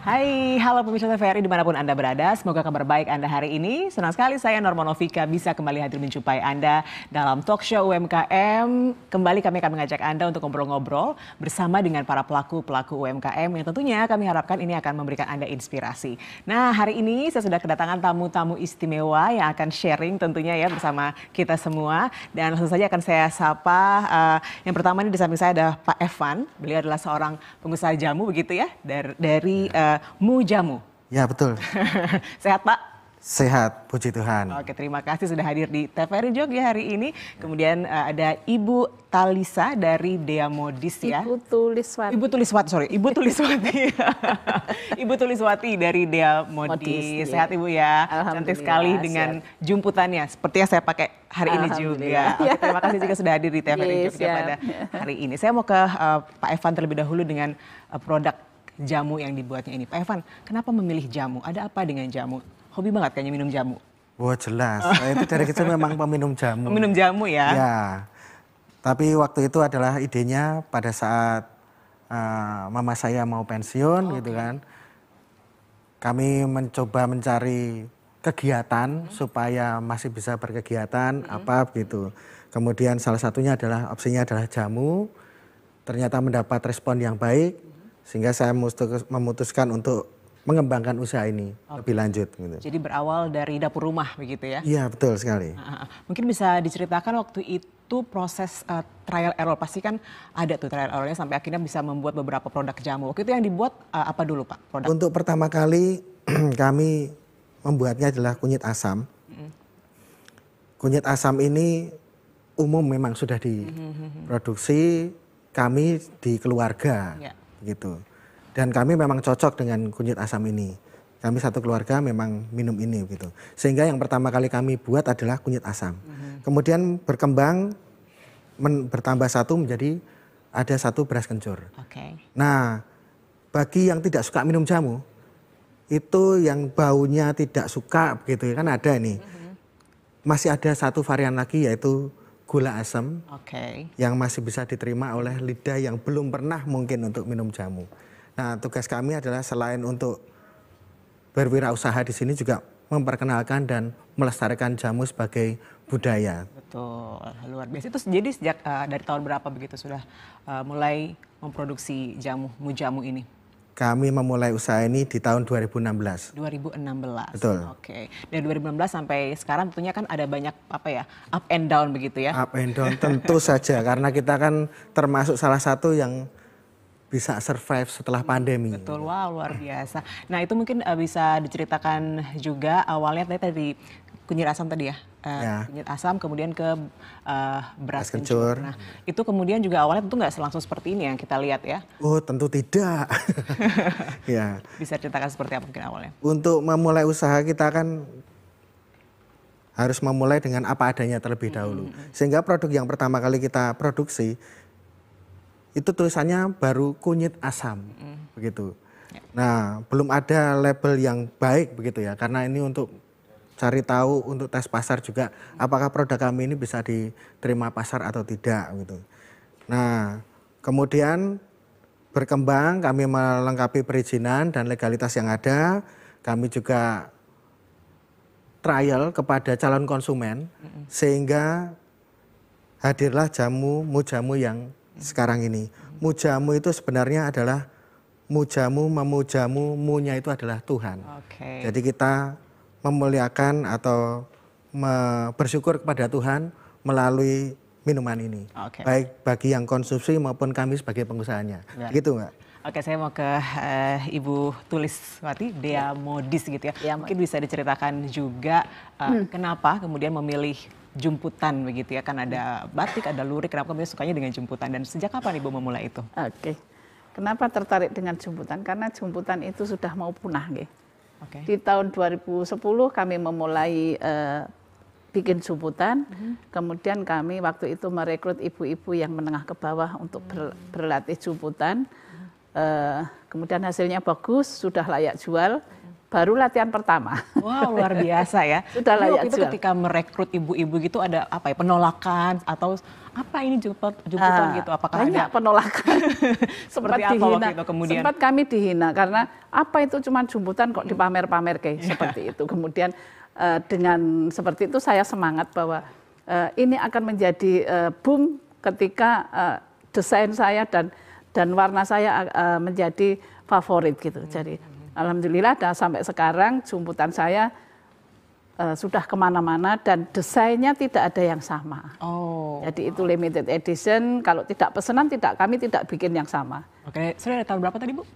Hai, halo pemirsa TVRI dimanapun Anda berada, semoga kabar baik Anda hari ini. Senang sekali saya Norma Novika bisa kembali hadir menjumpai Anda dalam talk show UMKM. Kembali kami akan mengajak Anda untuk ngobrol-ngobrol bersama dengan para pelaku-pelaku UMKM yang tentunya kami harapkan ini akan memberikan Anda inspirasi. Nah, hari ini saya sudah kedatangan tamu-tamu istimewa yang akan sharing tentunya ya bersama kita semua. Dan langsung saja akan saya sapa, yang pertama ini di samping saya ada Pak Evan. Beliau adalah seorang pengusaha jamu begitu ya, dari Mu Jamu. Ya betul. Sehat Pak? Sehat, puji Tuhan. Oke, terima kasih sudah hadir di TVRI Jogja hari ini. Kemudian ada Ibu Talisa dari Dea Modis ya. Ibu Tuliswati. Ibu Tuliswati. Ibu Tuliswati dari Dea Modis. Sehat Ibu ya. Cantik sekali dengan jumputannya. Seperti yang saya pakai hari ini juga. Oke, terima kasih juga sudah hadir di TVRI Jogja pada hari ini. Saya mau ke Pak Evan terlebih dahulu dengan produk jamu yang dibuatnya ini. Pak Evan, kenapa memilih jamu? Ada apa dengan jamu? Hobi banget kayaknya minum jamu. Wah jelas, saya itu dari kecil memang peminum jamu. Peminum jamu ya? Ya, tapi waktu itu adalah idenya pada saat mama saya mau pensiun gitu kan. Kami mencoba mencari kegiatan supaya masih bisa berkegiatan apa begitu. Kemudian salah satunya adalah opsinya adalah jamu. Ternyata mendapat respon yang baik. Sehingga saya memutuskan untuk mengembangkan usaha ini lebih lanjut. Gitu. Jadi berawal dari dapur rumah begitu ya? Iya betul sekali. Mungkin bisa diceritakan waktu itu proses trial error. Pasti kan ada tuh trial errornya sampai akhirnya bisa membuat beberapa produk jamu. Waktu itu yang dibuat apa dulu Pak? Produk? Untuk pertama kali kami membuatnya adalah kunyit asam. Kunyit asam ini umum memang sudah diproduksi kami di keluarga. Gitu. Dan kami memang cocok dengan kunyit asam ini. Kami satu keluarga memang minum ini gitu. Sehingga yang pertama kali kami buat adalah kunyit asam. Kemudian berkembang bertambah satu menjadi ada satu beras kencur. Nah, bagi yang tidak suka minum jamu, itu yang baunya tidak suka begitu ya kan ada ini. Masih ada satu varian lagi yaitu gula asam yang masih bisa diterima oleh lidah yang belum pernah mungkin untuk minum jamu. Nah, tugas kami adalah selain untuk berwirausaha di sini juga memperkenalkan dan melestarikan jamu sebagai budaya. Betul, luar biasa. Itu jadi sejak dari tahun berapa begitu sudah mulai memproduksi Mu Jamu ini? Kami memulai usaha ini di tahun 2016. 2016. Betul. Oke. Dari 2016 sampai sekarang tentunya kan ada banyak apa ya, up and down begitu ya. Up and down tentu saja karena kita kan termasuk salah satu yang bisa survive setelah pandemi. Betul, wow luar biasa. Nah itu mungkin bisa diceritakan juga awalnya tadi kunyit asam tadi ya. Kunyit asam kemudian ke beras kencur. Nah itu kemudian juga awalnya tentu nggak langsung seperti ini yang kita lihat ya. Oh tentu tidak. Ya. Bisa ceritakan seperti apa mungkin awalnya? Untuk memulai usaha kita kan harus memulai dengan apa adanya terlebih dahulu. Sehingga produk yang pertama kali kita produksi itu tulisannya baru kunyit asam begitu. Nah belum ada label yang baik begitu ya karena ini untuk cari tahu untuk tes pasar juga apakah produk kami ini bisa diterima pasar atau tidak gitu. Nah, kemudian berkembang kami melengkapi perizinan dan legalitas yang ada, kami juga trial kepada calon konsumen sehingga hadirlah Mu Jamu yang sekarang ini. Mu Jamu itu sebenarnya adalah Mu Jamu, memujamu, mu-nya itu adalah Tuhan. Jadi kita memuliakan atau bersyukur kepada Tuhan melalui minuman ini. Baik bagi yang konsumsi maupun kami sebagai pengusahanya. Gitu Mbak. Oke, saya mau ke Ibu Tuliswati, Dea Modis gitu ya. Mungkin bisa diceritakan juga kenapa kemudian memilih jumputan begitu ya. Kan ada batik, ada lurik, kenapa kemudian sukanya dengan jumputan dan sejak kapan Ibu memulai itu? Kenapa tertarik dengan jumputan? Karena jumputan itu sudah mau punah gitu. Di tahun 2010 kami memulai bikin jumputan, kemudian kami waktu itu merekrut ibu-ibu yang menengah ke bawah untuk berlatih jumputan. Kemudian hasilnya bagus, sudah layak jual. Baru latihan pertama. Wow, luar biasa ya. Sudah layak jual. Itu ketika merekrut ibu-ibu gitu ada apa ya, penolakan atau apa ini jemputan gitu? Apakah banyak ada penolakan. Sempat seperti apa dihina. waktu itu kemudian? Sempat kami dihina karena apa itu cuma jemputan kok dipamer-pamer kayak seperti itu. Kemudian dengan seperti itu saya semangat bahwa ini akan menjadi boom ketika desain saya dan warna saya menjadi favorit gitu. Jadi alhamdulillah sampai sekarang jemputan saya sudah kemana-mana dan desainnya tidak ada yang sama. Jadi itu limited edition. Kalau tidak pesanan kami tidak bikin yang sama. Oke, sudah dari tahun berapa tadi Bu?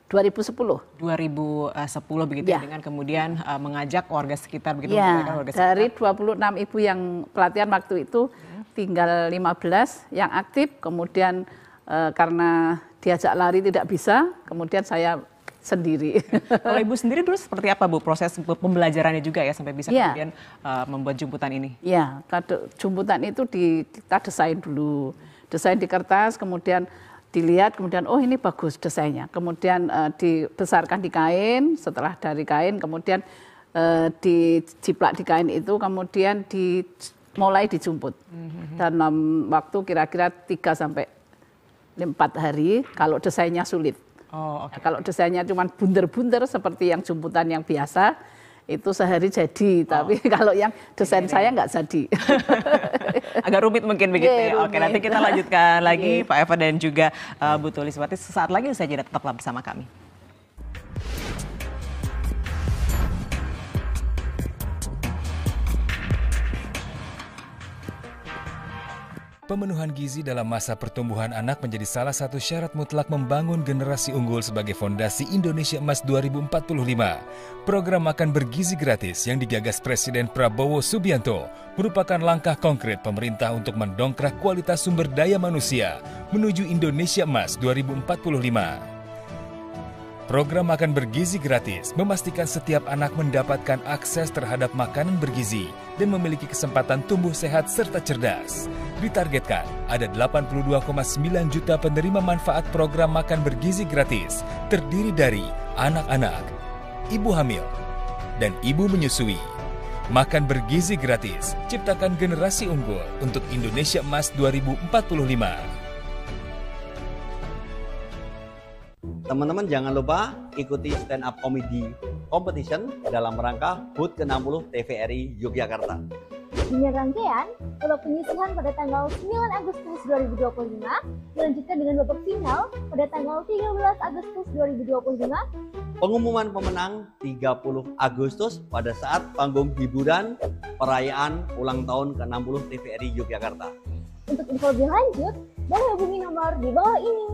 2010. 2010 begitu ya, dengan kemudian mengajak warga sekitar begitu. Ya, dari 26 ibu yang pelatihan waktu itu tinggal 15 yang aktif. Kemudian karena diajak lari tidak bisa, kemudian saya sendiri. Kalau Ibu sendiri dulu seperti apa Bu proses pembelajarannya juga ya sampai bisa kemudian membuat jemputan ini? Ya, jemputan itu kita desain dulu, desain di kertas, kemudian dilihat, kemudian oh ini bagus desainnya, kemudian dibesarkan di kain, setelah dari kain kemudian dijiplak di kain itu, kemudian mulai dijumput dalam waktu kira-kira 3 sampai 4 hari kalau desainnya sulit. Kalau desainnya cuma bunder-bunder seperti yang jemputan yang biasa, itu sehari jadi. Tapi kalau yang desain saya nggak jadi. Agak rumit mungkin begitu ya. Oke, nanti kita lanjutkan lagi Pak Eva dan juga Bu Tuliswati. Sesaat lagi saya jadi tetaplah bersama kami. Pemenuhan gizi dalam masa pertumbuhan anak menjadi salah satu syarat mutlak membangun generasi unggul sebagai fondasi Indonesia Emas 2045. Program makan bergizi gratis yang digagas Presiden Prabowo Subianto merupakan langkah konkret pemerintah untuk mendongkrak kualitas sumber daya manusia menuju Indonesia Emas 2045. Program makan bergizi gratis memastikan setiap anak mendapatkan akses terhadap makanan bergizi dan memiliki kesempatan tumbuh sehat serta cerdas. Ditargetkan ada 82,9 juta penerima manfaat program makan bergizi gratis, terdiri dari anak-anak, ibu hamil, dan ibu menyusui. Makan bergizi gratis, ciptakan generasi unggul untuk Indonesia Emas 2045. Teman-teman jangan lupa ikuti stand up comedy competition dalam rangka HUT ke-60 TVRI Yogyakarta. Dengan rangkaian, babak penyisihan pada tanggal 9 Agustus 2025, dilanjutkan dengan babak final pada tanggal 13 Agustus 2025. Pengumuman pemenang 30 Agustus pada saat panggung hiburan perayaan ulang tahun ke-60 TVRI Yogyakarta. Untuk info lebih lanjut, boleh hubungi nomor di bawah ini.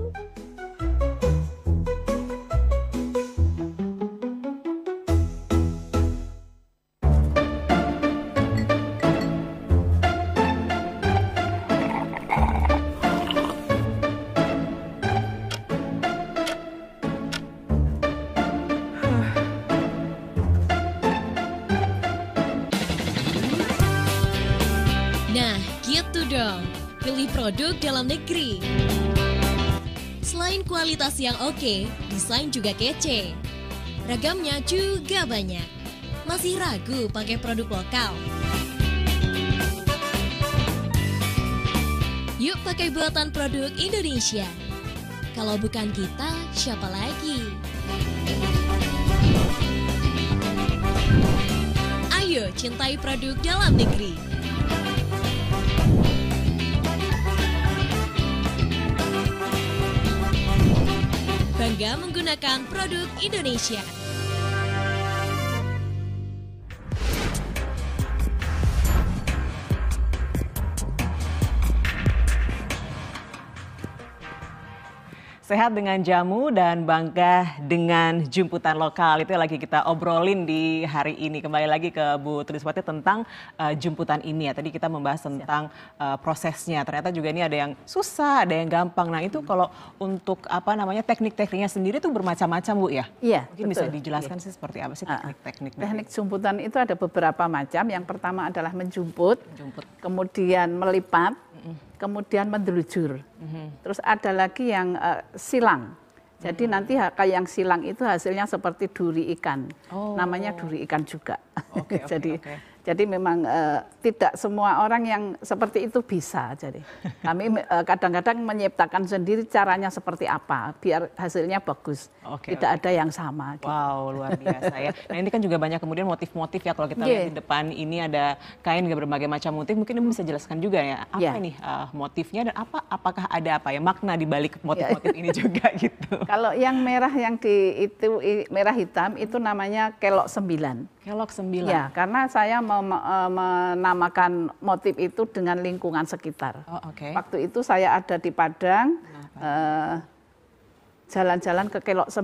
Nah, gitu dong. Pilih produk dalam negeri. Selain kualitas yang oke, desain juga kece. Ragamnya juga banyak. Masih ragu pakai produk lokal? Yuk pakai buatan produk Indonesia. Kalau bukan kita, siapa lagi? Ayo cintai produk dalam negeri. Bangga menggunakan produk Indonesia. Sehat dengan jamu dan bangga dengan jemputan lokal. Itu yang lagi kita obrolin di hari ini. Kembali lagi ke Bu Tuliswati tentang jemputan ini ya. Tadi kita membahas tentang prosesnya. Ternyata juga ini ada yang susah, ada yang gampang. Nah itu kalau untuk teknik-tekniknya sendiri tuh bermacam-macam Bu ya? Iya. Mungkin bisa dijelaskan sih seperti apa sih teknik-teknik? Teknik jemputan itu ada beberapa macam. Yang pertama adalah menjumput. Kemudian melipat. Kemudian mendelujur. Terus ada lagi yang silang. Jadi nanti yang silang itu hasilnya seperti duri ikan. Namanya duri ikan juga. Jadi Jadi memang tidak semua orang yang seperti itu bisa. Jadi kami kadang-kadang menciptakan sendiri caranya seperti apa biar hasilnya bagus. Tidak ada yang sama. Gitu. Wow, luar biasa ya. Nah ini kan juga banyak kemudian motif-motif ya, kalau kita lihat di depan ini ada kain berbagai macam motif. Mungkin Ibu bisa jelaskan juga ya apa nih motifnya dan apakah ada apa ya makna di balik motif-motif ini juga gitu. Kalau yang merah yang merah hitam itu namanya kelok 9. Kelok 9. Ya, karena saya menamakan motif itu dengan lingkungan sekitar. Waktu itu saya ada di Padang, jalan-jalan ke kelok 9.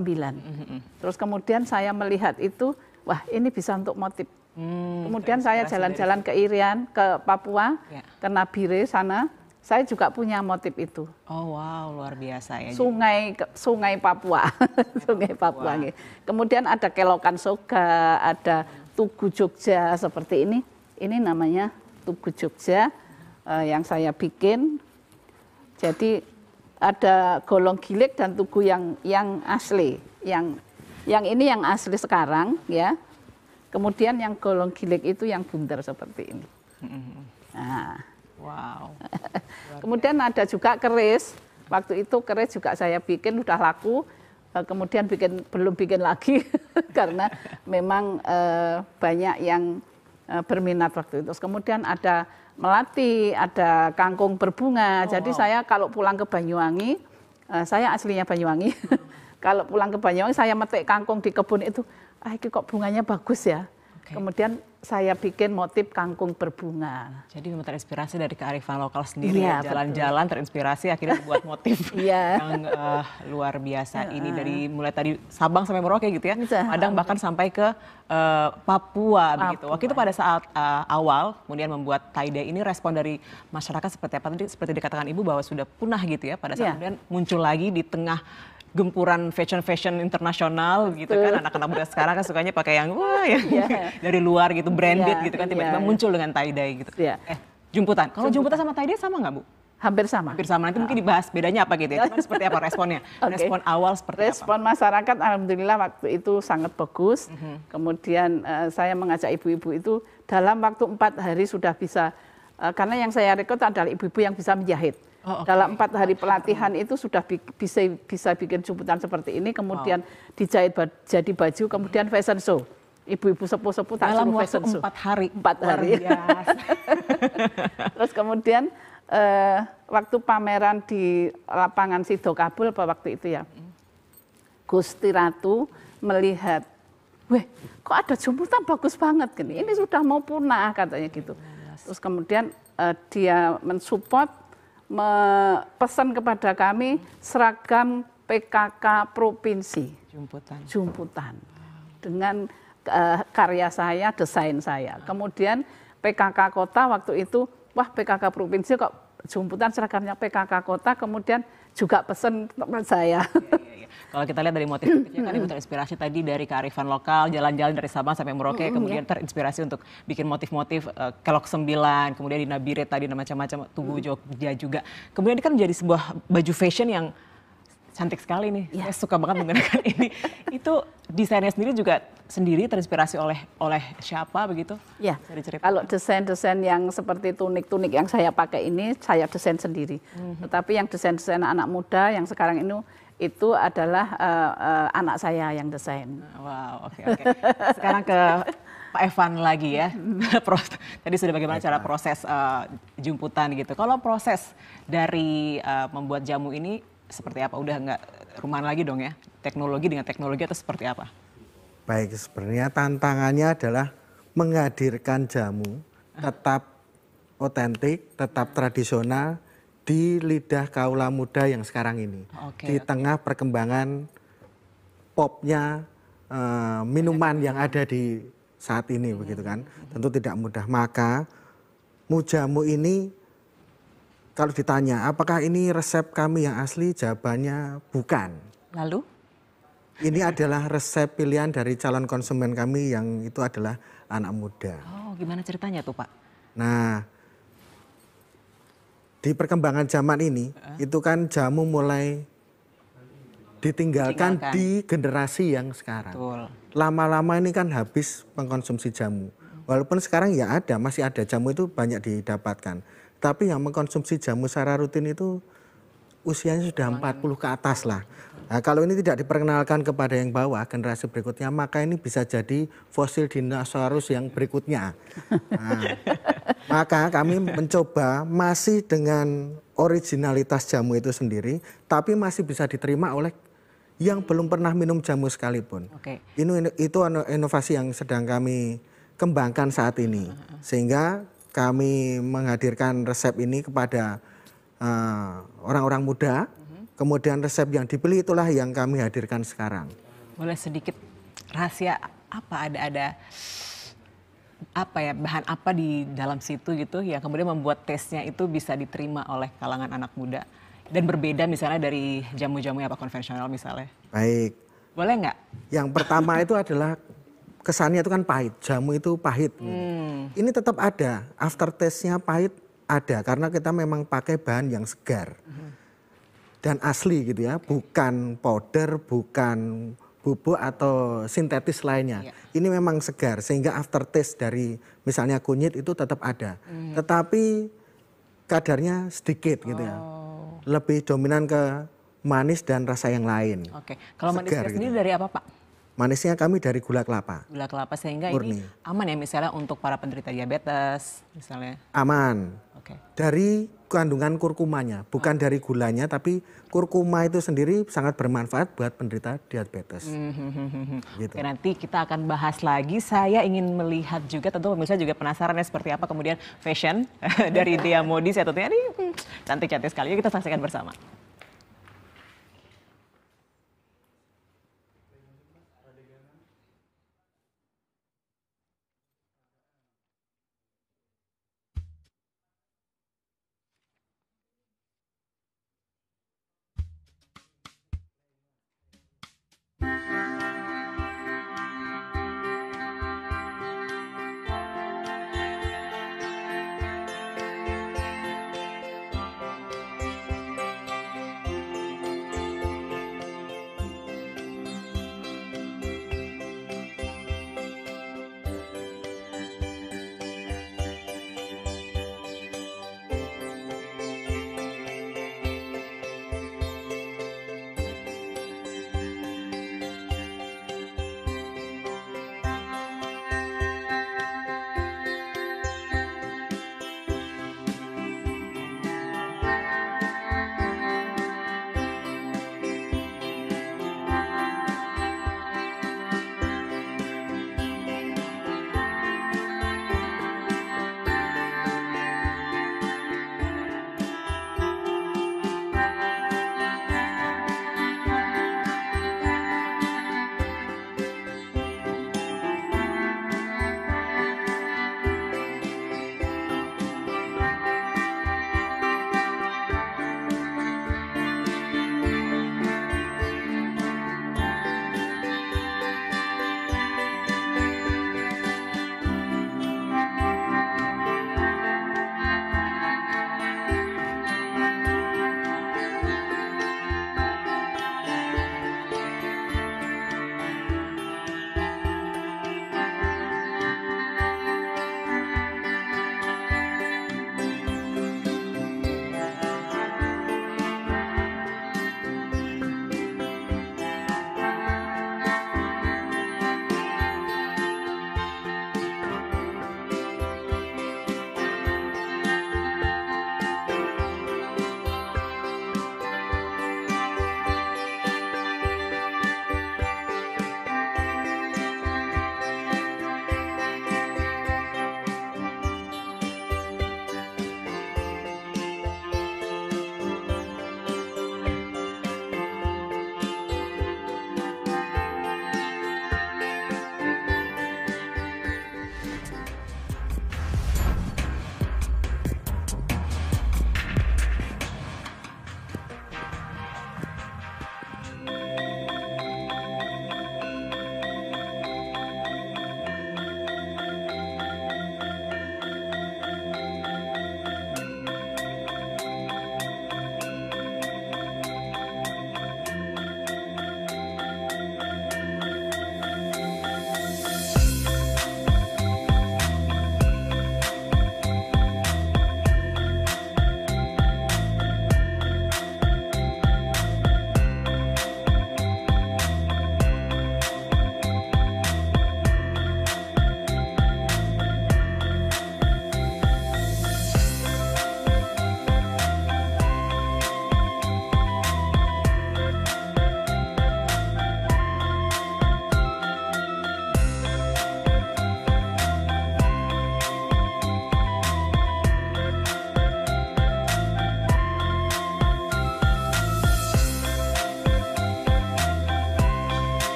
Terus kemudian saya melihat itu, wah ini bisa untuk motif. Kemudian saya jalan-jalan ke Irian, ke Papua, ke Nabire sana. Saya juga punya motif itu. Oh wow, luar biasa ya. Sungai Papua, Sungai Papua. Kemudian ada kelokan Soga, ada Tugu Jogja seperti ini. Ini namanya Tugu Jogja yang saya bikin. Jadi ada golong gilik dan tugu yang asli. Yang ini yang asli sekarang ya. Kemudian yang golong gilik itu yang bundar seperti ini. Nah. Wow. Kemudian ada juga keris. Waktu itu keris juga saya bikin udah laku. Kemudian belum bikin lagi karena memang banyak yang berminat waktu itu. Terus kemudian ada melati, ada kangkung berbunga. Jadi saya kalau pulang ke Banyuwangi, saya aslinya Banyuwangi. Kalau pulang ke Banyuwangi saya metik kangkung di kebun itu, ini kok bunganya bagus ya. Kemudian saya bikin motif kangkung berbunga. Jadi memang terinspirasi dari kearifan lokal sendiri ya, jalan-jalan terinspirasi akhirnya buat motif yang luar biasa ini dari mulai tadi Sabang sampai Merauke gitu ya, Padang bahkan sampai ke Papua begitu. Waktu itu pada saat awal kemudian membuat tie-dye ini respon dari masyarakat seperti apa? Tadi seperti dikatakan Ibu bahwa sudah punah gitu ya, pada saat kemudian muncul lagi di tengah gempuran fashion internasional gitu kan, anak-anak muda sekarang kan sukanya pakai yang dari luar gitu, branded gitu kan, tiba-tiba muncul dengan tie-dye gitu. Jumputan. Kalau jumputan sama tie-dye sama nggak Bu? Hampir sama. Hampir sama. Nanti mungkin dibahas bedanya apa gitu ya. Cuman seperti apa responnya? Respon awal seperti apa? Respon masyarakat alhamdulillah waktu itu sangat bagus. Kemudian saya mengajak ibu-ibu itu dalam waktu 4 hari sudah bisa, karena yang saya rekrut adalah ibu-ibu yang bisa menjahit. Dalam 4 hari pelatihan itu sudah bisa bikin jumputan seperti ini, kemudian dijahit jadi baju, kemudian fashion show. Ibu-ibu sepuh-sepuh tak suruh fashion show. 4 hari. 4 hari. Terus kemudian waktu pameran di lapangan Sido Kabul waktu itu ya, Gusti Ratu melihat, weh kok ada jumputan bagus banget gini, ini sudah mau punah katanya gitu. Terus kemudian dia mensupport, pesan kepada kami seragam PKK provinsi, jumputan dengan karya saya, desain saya. Kemudian PKK kota waktu itu, wah PKK provinsi kok jumputan seragamnya PKK kota, kemudian juga pesan teman saya. Kalau kita lihat dari motif-motifnya kan Ibu terinspirasi tadi dari kearifan lokal, jalan-jalan dari Sabang sampai Merauke, kemudian terinspirasi untuk bikin motif-motif kelok 9, kemudian di Nabire tadi macam-macam, Tugu Jogja juga. Kemudian ini kan menjadi sebuah baju fashion yang cantik sekali nih. Saya suka banget menggunakan ini. Itu desainnya sendiri terinspirasi oleh siapa begitu? Ya. Kalau desain-desain yang seperti tunik-tunik yang saya pakai ini saya desain sendiri. Tetapi yang desain-desain anak muda yang sekarang ini itu adalah anak saya yang desain. Wow, oke. Sekarang ke Pak Evan lagi ya. Tadi sudah bagaimana cara proses jumputan gitu. Kalau proses dari membuat jamu ini seperti apa? Udah nggak rumahan lagi dong ya? Teknologi dengan teknologi atau seperti apa? Baik, sebenarnya tantangannya adalah menghadirkan jamu tetap otentik, tetap tradisional di lidah kaula muda yang sekarang ini. Di tengah perkembangan popnya minuman yang ada di saat ini begitu kan. Tentu tidak mudah. Maka mujamu ini kalau ditanya apakah ini resep kami yang asli, jawabannya bukan. Lalu? Ini adalah resep pilihan dari calon konsumen kami yang itu adalah anak muda. Oh, gimana ceritanya tuh Pak? Nah, di perkembangan zaman ini, itu kan jamu mulai ditinggalkan di generasi yang sekarang. Lama-lama ini kan habis mengkonsumsi jamu. Walaupun sekarang ya ada, masih ada jamu itu banyak didapatkan. Tapi yang mengkonsumsi jamu secara rutin itu usianya sudah 40 ke atas lah. Nah, kalau ini tidak diperkenalkan kepada yang bawah, generasi berikutnya, maka ini bisa jadi fosil dinosaurus yang berikutnya. Nah, maka kami mencoba masih dengan originalitas jamu itu sendiri, tapi masih bisa diterima oleh yang belum pernah minum jamu sekalipun. Itu inovasi yang sedang kami kembangkan saat ini. Sehingga kami menghadirkan resep ini kepada orang-orang muda, kemudian resep yang dipilih itulah yang kami hadirkan sekarang. Boleh sedikit rahasia apa, ada apa ya, bahan apa di dalam situ gitu yang kemudian membuat tesnya itu bisa diterima oleh kalangan anak muda dan berbeda misalnya dari jamu-jamu apa konvensional misalnya? Baik. Boleh nggak? Yang pertama itu adalah kesannya itu kan pahit, jamu itu pahit. Ini tetap ada, aftertaste-nya pahit ada karena kita memang pakai bahan yang segar dan asli gitu ya, bukan powder, bukan bubuk atau sintetis lainnya. Ini memang segar sehingga aftertaste dari misalnya kunyit itu tetap ada, tetapi kadarnya sedikit gitu ya, lebih dominan ke manis dan rasa yang lain. Kalau manisnya sendiri dari apa Pak? Manisnya kami dari gula kelapa. Gula kelapa sehingga murni. Ini aman ya misalnya untuk para penderita diabetes misalnya? Aman. Dari kandungan kurkumanya, bukan dari gulanya, tapi kurkuma itu sendiri sangat bermanfaat buat penderita diabetes. Gitu. Oke, nanti kita akan bahas lagi. Saya ingin melihat juga, tentu pemirsa juga penasaran ya seperti apa kemudian fashion dari Dea Modis ya tentunya. Ini cantik-cantik sekali. Yuk kita saksikan bersama.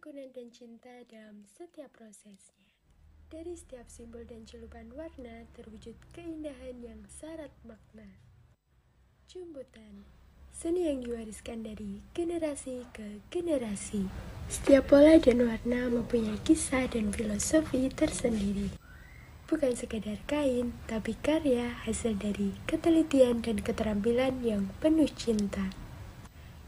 ketekunan dan cinta dalam setiap prosesnya. Dari setiap simbol dan celupan warna terwujud keindahan yang syarat makna. Jumputan, seni yang diwariskan dari generasi ke generasi. Setiap pola dan warna mempunyai kisah dan filosofi tersendiri. Bukan sekadar kain, tapi karya hasil dari ketelitian dan keterampilan yang penuh cinta.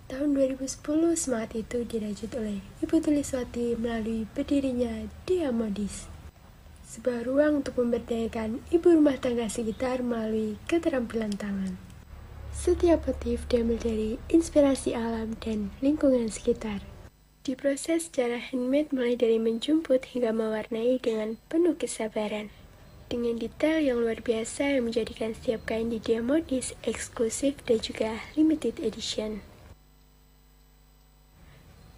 Tahun 2010, semangat itu dirajut oleh Ibu Tuliswati melalui berdirinya Dia Modis. Sebuah ruang untuk memberdayakan ibu rumah tangga sekitar melalui keterampilan tangan. Setiap motif diambil dari inspirasi alam dan lingkungan sekitar. Diproses secara handmade mulai dari menjemput hingga mewarnai dengan penuh kesabaran. Dengan detail yang luar biasa yang menjadikan setiap kain di Dia Modis eksklusif dan juga limited edition.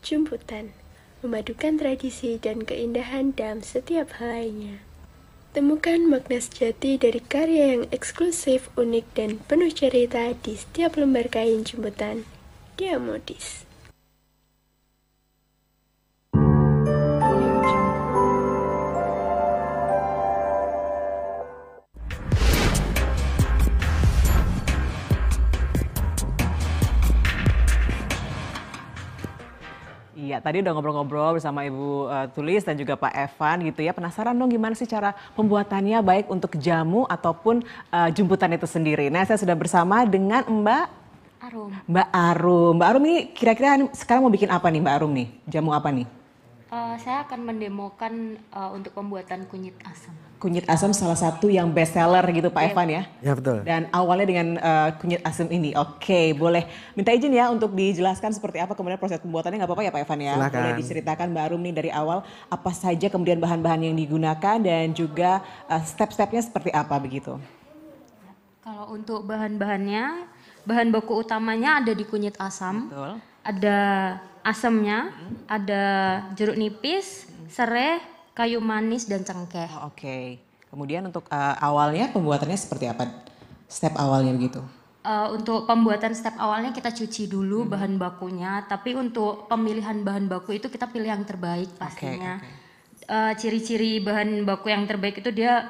Jemputan, memadukan tradisi dan keindahan dalam setiap hal lainnya. Temukan makna sejati dari karya yang eksklusif, unik, dan penuh cerita di setiap lembar kain jemputan Dia Modis. Iya, tadi udah ngobrol-ngobrol bersama Ibu Tulis dan juga Pak Evan gitu ya. Penasaran dong gimana sih cara pembuatannya baik untuk jamu ataupun jemputan itu sendiri. Nah, saya sudah bersama dengan Mbak Arum. Mbak Arum. Mbak Arum ini kira-kira sekarang mau bikin apa nih Mbak Arum nih? Jamu apa nih? Saya akan mendemokan untuk pembuatan kunyit asam. Kunyit asam salah satu yang best seller gitu Pak Evan ya? Ya betul. Dan awalnya dengan kunyit asam ini. Oke, boleh minta izin ya untuk dijelaskan seperti apa kemudian proses pembuatannya, nggak apa-apa ya Pak Evan ya? Silakan. Boleh diceritakan Mbak Arum nih dari awal apa saja kemudian bahan-bahan yang digunakan dan juga step-stepnya seperti apa begitu? Kalau untuk bahan-bahannya, bahan baku utamanya ada di kunyit asam. Betul. Ada asamnya, ada jeruk nipis, serai, kayu manis, dan cengkeh. Oke. Kemudian untuk awalnya pembuatannya seperti apa? Step awalnya begitu? Untuk pembuatan step awalnya kita cuci dulu bahan bakunya. Tapi untuk pemilihan bahan baku itu kita pilih yang terbaik pastinya. Ciri-ciri bahan baku yang terbaik itu dia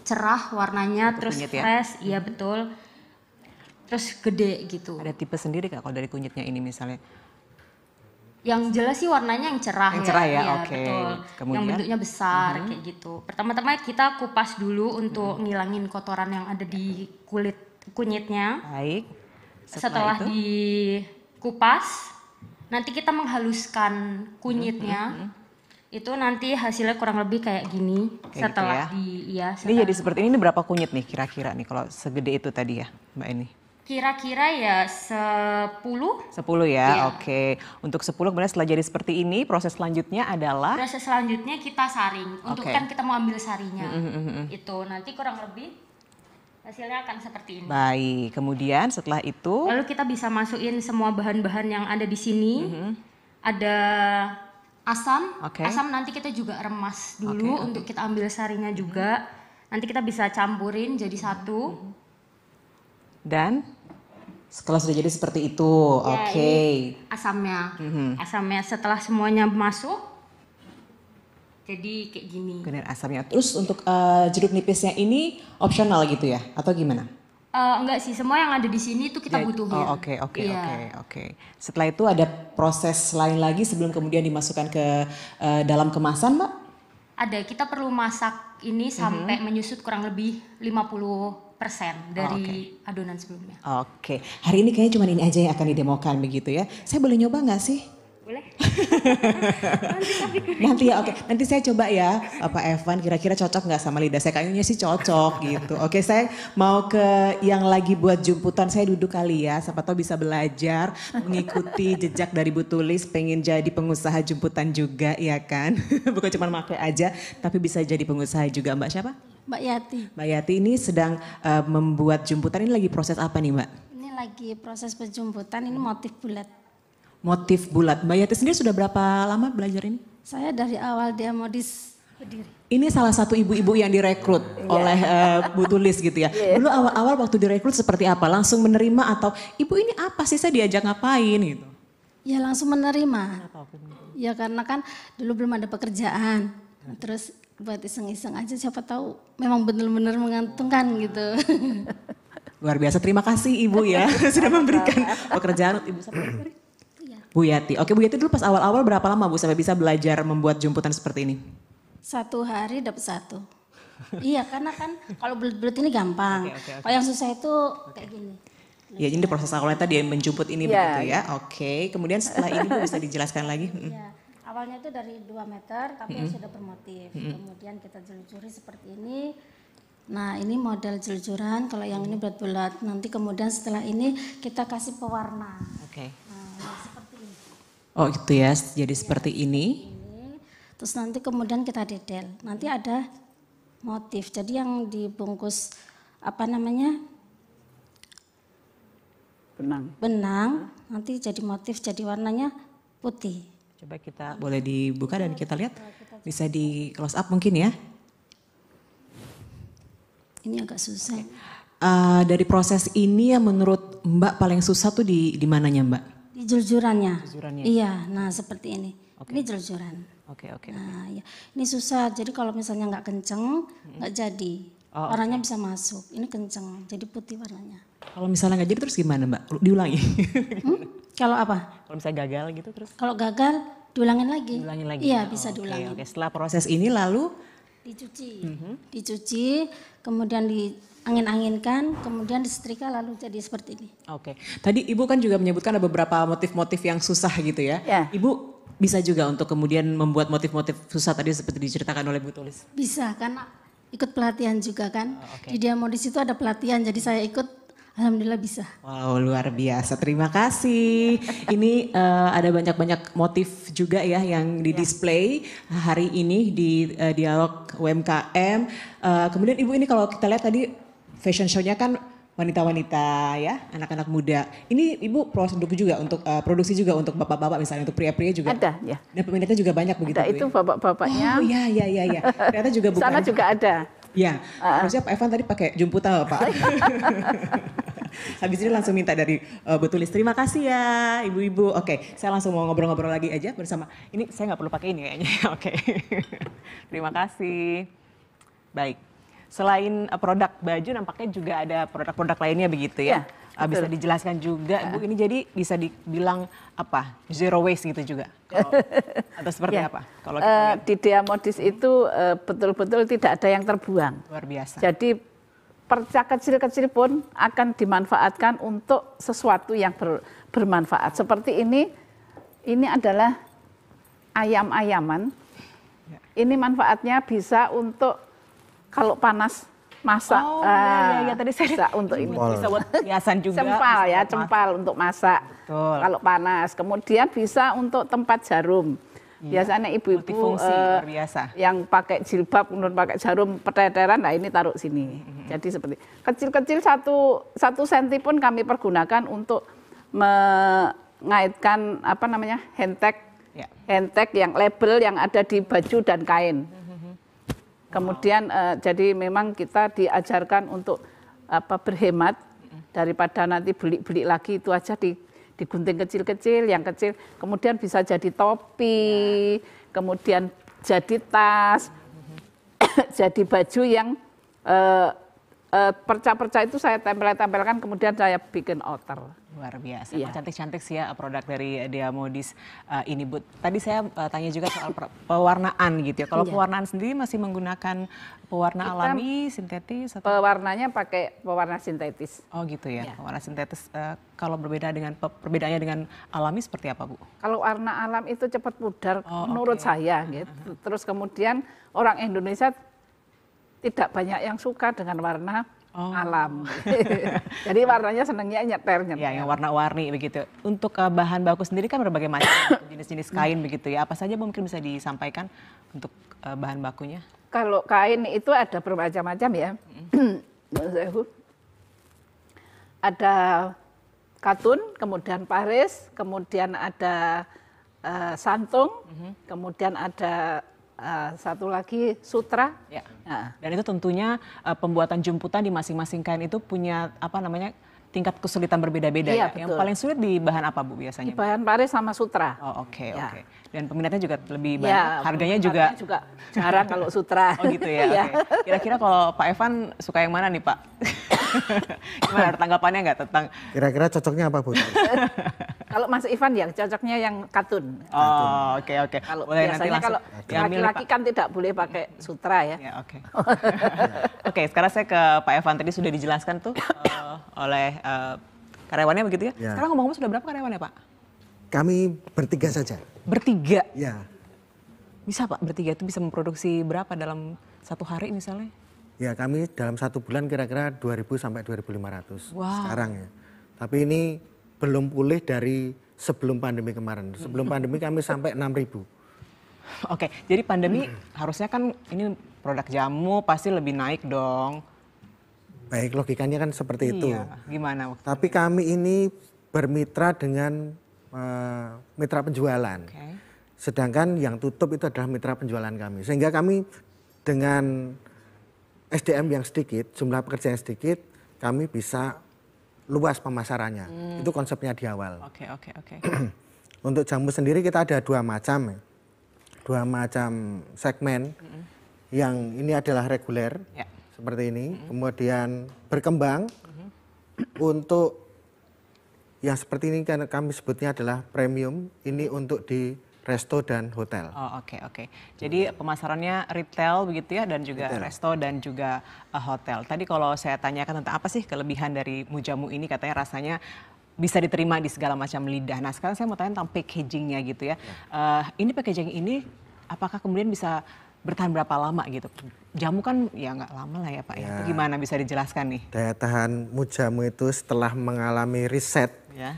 cerah warnanya, terus kunyit ya? fresh, iya betul. Terus gede gitu. Ada tipe sendiri Kak kalau dari kunyitnya ini misalnya? Yang jelas sih warnanya yang cerah. Yang cerah ya, iya, oke. Betul. Kemudian? Yang bentuknya besar kayak gitu. Pertama-tama kita kupas dulu untuk ngilangin kotoran yang ada di kunyitnya. Baik. Setelah dikupas, nanti kita menghaluskan kunyitnya. Itu nanti hasilnya kurang lebih kayak gini. Kayak setelah gitu ya. Ini jadi seperti ini berapa kunyit nih kira-kira nih kalau segede itu tadi ya Mbak ini? Kira-kira ya 10. 10 ya, Iya. Oke. Untuk 10 kemudian setelah jadi seperti ini, proses selanjutnya adalah? Proses selanjutnya kita saring. Untuk Oke. kan kita mau ambil sarinya. Itu nanti kurang lebih hasilnya akan seperti ini. Baik, kemudian setelah itu? Lalu kita bisa masukin semua bahan-bahan yang ada di sini. Ada asam. Oke. Asam nanti kita juga remas dulu untuk kita ambil sarinya juga. Nanti kita bisa campurin jadi satu. Dan setelah sudah jadi seperti itu, Ya, oke. ini asamnya. Asamnya setelah semuanya masuk, jadi kayak gini. Kemudian asamnya. Terus untuk jeruk nipisnya ini opsional gitu ya? Atau gimana? Enggak sih, semua yang ada di sini itu kita butuhin. Oh, oke. Iya. Setelah itu ada proses lain lagi sebelum kemudian dimasukkan ke dalam kemasan, Mbak? Ada, kita perlu masak ini sampai menyusut kurang lebih 50% dari adonan sebelumnya. Oke, hari ini kayaknya cuma ini aja yang akan didemokan begitu ya. Saya boleh nyoba nggak sih? Boleh. Nanti ya, oke. Nanti saya coba ya, Pak Evan kira-kira cocok nggak sama lidah saya? Kayaknya sih cocok gitu. Oke, saya mau ke yang lagi buat jemputan. Saya duduk kali ya, siapa tahu bisa belajar, mengikuti jejak dari Bu Tulis, pengen jadi pengusaha jemputan juga ya kan? Bukan cuma pakai aja, tapi bisa jadi pengusaha juga. Mbak siapa? Mbak Yati. Mbak Yati ini sedang membuat jemputan, ini lagi proses apa nih Mbak? Ini lagi proses penjemputan, ini motif bulat. Motif bulat. Mbak Yati sendiri sudah berapa lama belajar ini? Saya dari awal Dia Modis berdiri. Ini salah satu ibu-ibu yang direkrut oleh Bu Tulis gitu ya. Dulu awal-awal waktu direkrut seperti apa? Langsung menerima atau ibu ini apa sih, saya diajak ngapain gitu? Ya langsung menerima. Ya karena kan dulu belum ada pekerjaan. Terus buat iseng-iseng aja, siapa tahu memang benar-benar menguntungkan gitu. Luar biasa, terima kasih Ibu ya sudah memberikan pekerjaan. Ibu siapa tadi? Bu Yati. Oke, Bu Yati dulu pas awal-awal berapa lama Bu sampai bisa belajar membuat jemputan seperti ini? 1 hari dapat 1. Iya, karena kan kalau belut-belut ini gampang. Oke. Kalau yang susah itu kayak gini. Ya, jadi proses awalnya tadi menjemput ini begitu ya. Oke, kemudian setelah ini Bu bisa dijelaskan lagi? Ya, awalnya itu dari 2 meter tapi yang sudah bermotif. Kemudian kita jelujuri seperti ini. Nah, ini model jelujuran, kalau yang ini bulat-bulat. Nanti kemudian setelah ini kita kasih pewarna. Oke. Nah, seperti ini. Oh gitu ya, jadi seperti ini. Terus nanti kemudian kita dedel. Nanti ada motif. Jadi yang dibungkus apa namanya? Benang. Nanti jadi motif, jadi warnanya putih. Coba kita boleh dibuka dan kita lihat. Bisa di close up mungkin ya. Ini agak susah. Dari proses ini yang menurut Mbak paling susah tuh di mananya Mbak? Di jeljurannya. Jeljurannya. Iya, nah seperti ini. Ini jeljuran. Oke. Nah, ya. Ini susah. Jadi kalau misalnya nggak kenceng, nggak jadi. Warnanya bisa masuk. Ini kenceng, jadi putih warnanya. Kalau misalnya nggak jadi terus gimana Mbak? Diulangi? Kalau apa? Kalau misalnya gagal gitu terus? Kalau gagal, diulangin lagi. Diulangin lagi. Iya, bisa diulangin. Oke. Setelah proses ini lalu? Dicuci, kemudian diangin-anginkan, kemudian disetrika lalu jadi seperti ini. Oke. Tadi Ibu kan juga menyebutkan ada beberapa motif-motif yang susah gitu ya. Ibu bisa juga untuk kemudian membuat motif-motif susah tadi seperti diceritakan oleh Bu Tulis? Bisa, karena ikut pelatihan juga kan. Di Diamodis itu ada pelatihan, jadi saya ikut. Alhamdulillah bisa. Wow, luar biasa. Terima kasih. Ini ada banyak-banyak motif juga ya yang di-display hari ini di Dialog UMKM. Kemudian Ibu ini kalau kita lihat tadi fashion show-nya kan wanita-wanita ya, anak-anak muda. Ini Ibu produksi juga untuk bapak-bapak misalnya, untuk pria-pria juga? Ada, ya. Dan peminatnya juga banyak begitu? Ada, itu bapak-bapaknya. Oh iya. Ternyata juga bukan. Sana juga ada. Ya, harusnya Pak Evan tadi pakai jemputan Pak. Habis ini langsung minta dari Bu Tulis. Terima kasih ya ibu-ibu. Oke, saya langsung mau ngobrol-ngobrol lagi aja bersama. Ini saya nggak perlu pakai ini kayaknya. Oke, terima kasih. Baik, selain produk baju nampaknya juga ada produk-produk lainnya begitu ya. Bisa dijelaskan juga Bu, ini jadi bisa dibilang apa? Zero waste gitu juga? Atau seperti apa? Kalau di Diamodis itu betul-betul tidak ada yang terbuang. Luar biasa. Jadi perca kecil-kecil pun akan dimanfaatkan untuk sesuatu yang bermanfaat. Seperti ini adalah ayam-ayaman. Ini manfaatnya bisa untuk kalau panas masak. Iya, tadi saya bisa untuk ini. Bisa buat hiasan juga. Cempal untuk masak. Betul. Kalau panas. Kemudian bisa untuk tempat jarum. Biasanya ibu-ibu yang pakai jilbab kemudian pakai jarum peteteran, nah ini taruh sini. Jadi seperti kecil-kecil 1 senti pun kami pergunakan untuk mengaitkan apa namanya handtag yang label yang ada di baju dan kain. Kemudian jadi memang kita diajarkan untuk berhemat daripada nanti beli-beli lagi, itu aja digunting kecil-kecil, yang kecil kemudian bisa jadi topi, kemudian jadi tas, jadi baju yang perca-perca itu saya tempelkan kemudian saya bikin outer. Luar biasa, cantik-cantik sih ya produk dari Diamodis ini Bu. Tadi saya tanya juga soal pewarnaan gitu ya. Kalau pewarnaan sendiri masih menggunakan pewarna alami, sintetis? Atau? Pewarnanya pakai pewarna sintetis. Oh gitu ya, pewarna sintetis. Kalau perbedaannya dengan alami seperti apa Bu? Kalau warna alam itu cepat pudar menurut saya gitu. Terus kemudian orang Indonesia tidak banyak yang suka dengan warna alam. Jadi warnanya senangnya nyeter. Ya, yang warna-warni begitu. Untuk bahan baku sendiri kan berbagai macam jenis-jenis kain begitu ya. Apa saja mungkin bisa disampaikan untuk bahan bakunya? Kalau kain itu ada bermacam-macam ya. Ada katun, kemudian paris, kemudian ada santung, kemudian ada satu lagi sutra. Ya. Dan itu tentunya pembuatan jemputan di masing-masing kain itu punya apa namanya tingkat kesulitan berbeda-beda Iya, ya. Yang betul. paling sulit di bahan apa Bu biasanya? Di bahan paris sama sutra. Oh oke Ya. oke. Dan peminatnya juga lebih banyak. Ya, Harganya peminatnya juga jarang kalau sutra. Oh gitu ya. Iya. Oke. Kira-kira kalau Pak Evan suka yang mana nih Pak? Gimana ada tanggapannya nggak tentang? Kira-kira cocoknya apa, Bu? Kalau Mas Ivan ya cocoknya yang katun. Oh oke oke. Kalau Boleh nanti biasanya langsung kalau diambil nih, laki-laki Pak. kan tidak boleh pakai sutra ya. Ya oke. Oke sekarang saya ke Pak Evan, tadi sudah dijelaskan tuh oleh karyawannya begitu ya. Ya. Sekarang ngomong-ngomong sudah berapa karyawannya Pak? Kami bertiga saja. Bertiga? Ya. Bisa Pak bertiga itu bisa memproduksi berapa dalam satu hari misalnya? Ya kami dalam 1 bulan kira-kira 2.000 sampai 2.500 Wow. sekarang ya. Tapi ini belum pulih dari sebelum pandemi kemarin. Sebelum pandemi kami sampai 6.000. Oke, jadi pandemi harusnya kan ini produk jamu pasti lebih naik dong. Baik, logikanya kan seperti itu. Iya, gimana waktu? Tapi kami ini bermitra dengan mitra penjualan. Oke. Sedangkan yang tutup itu adalah mitra penjualan kami. Sehingga kami dengan SDM yang sedikit, jumlah pekerja yang sedikit, kami bisa luas pemasarannya. Itu konsepnya di awal. Oke. Untuk jamu sendiri kita ada 2 macam. 2 macam segmen. Yang ini adalah reguler, Ya. seperti ini. Kemudian berkembang untuk yang seperti ini kan kami sebutnya adalah premium. Ini untuk di resto dan hotel. Oh oke. Jadi pemasarannya retail begitu ya dan juga Retail. resto dan juga hotel. Tadi kalau saya tanyakan tentang apa sih kelebihan dari Mujamu ini, katanya rasanya bisa diterima di segala macam lidah. Nah sekarang saya mau tanya tentang packagingnya gitu ya. Ini packaging ini apakah kemudian bisa bertahan berapa lama gitu? Jamu kan ya nggak lama lah ya Pak ya. Itu gimana bisa dijelaskan nih? Daya tahan Mujamu itu setelah mengalami riset Ya.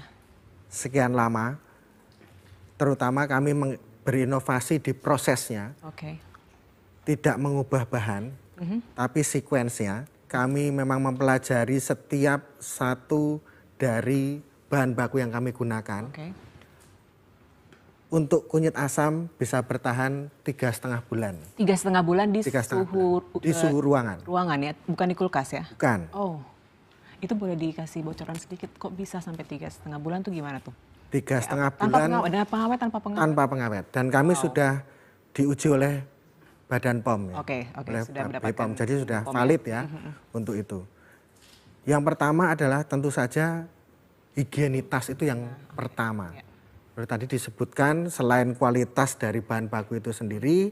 sekian lama, terutama kami berinovasi di prosesnya, Oke. tidak mengubah bahan, tapi sekuensnya. Kami memang mempelajari setiap satu dari bahan baku yang kami gunakan. Oke. Untuk kunyit asam bisa bertahan 3,5 bulan. 3,5 bulan di 3,5 suhu bulan. Di suhu ruangan. ruangan ya, bukan di kulkas ya? Bukan. Oh, itu boleh dikasih bocoran sedikit kok bisa sampai 3,5 bulan tuh gimana tuh? 3,5 Tanpa bulan pengawet, dengan pengawet tanpa pengawet? tanpa pengawet. Dan kami sudah diuji oleh Badan POM ya. Oke, oleh sudah mendapatkan BPOM. Jadi sudah POM valid ya untuk itu. Yang pertama adalah tentu saja higienitas itu yang pertama. Seperti tadi disebutkan, selain kualitas dari bahan baku itu sendiri,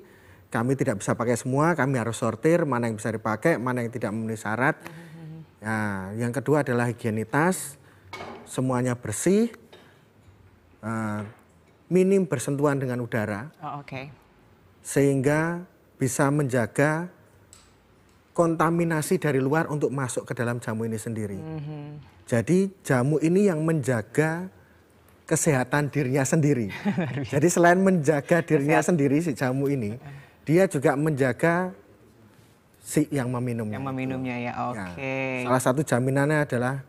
kami tidak bisa pakai semua, kami harus sortir mana yang bisa dipakai, mana yang tidak memenuhi syarat. Nah, yang kedua adalah higienitas, semuanya bersih, minim bersentuhan dengan udara, Oh, oke. sehingga bisa menjaga kontaminasi dari luar untuk masuk ke dalam jamu ini sendiri. Jadi jamu ini yang menjaga kesehatan dirinya sendiri. Jadi selain menjaga dirinya sendiri si jamu ini, dia juga menjaga si yang meminumnya. Yang meminumnya ya, oke. Salah satu jaminannya adalah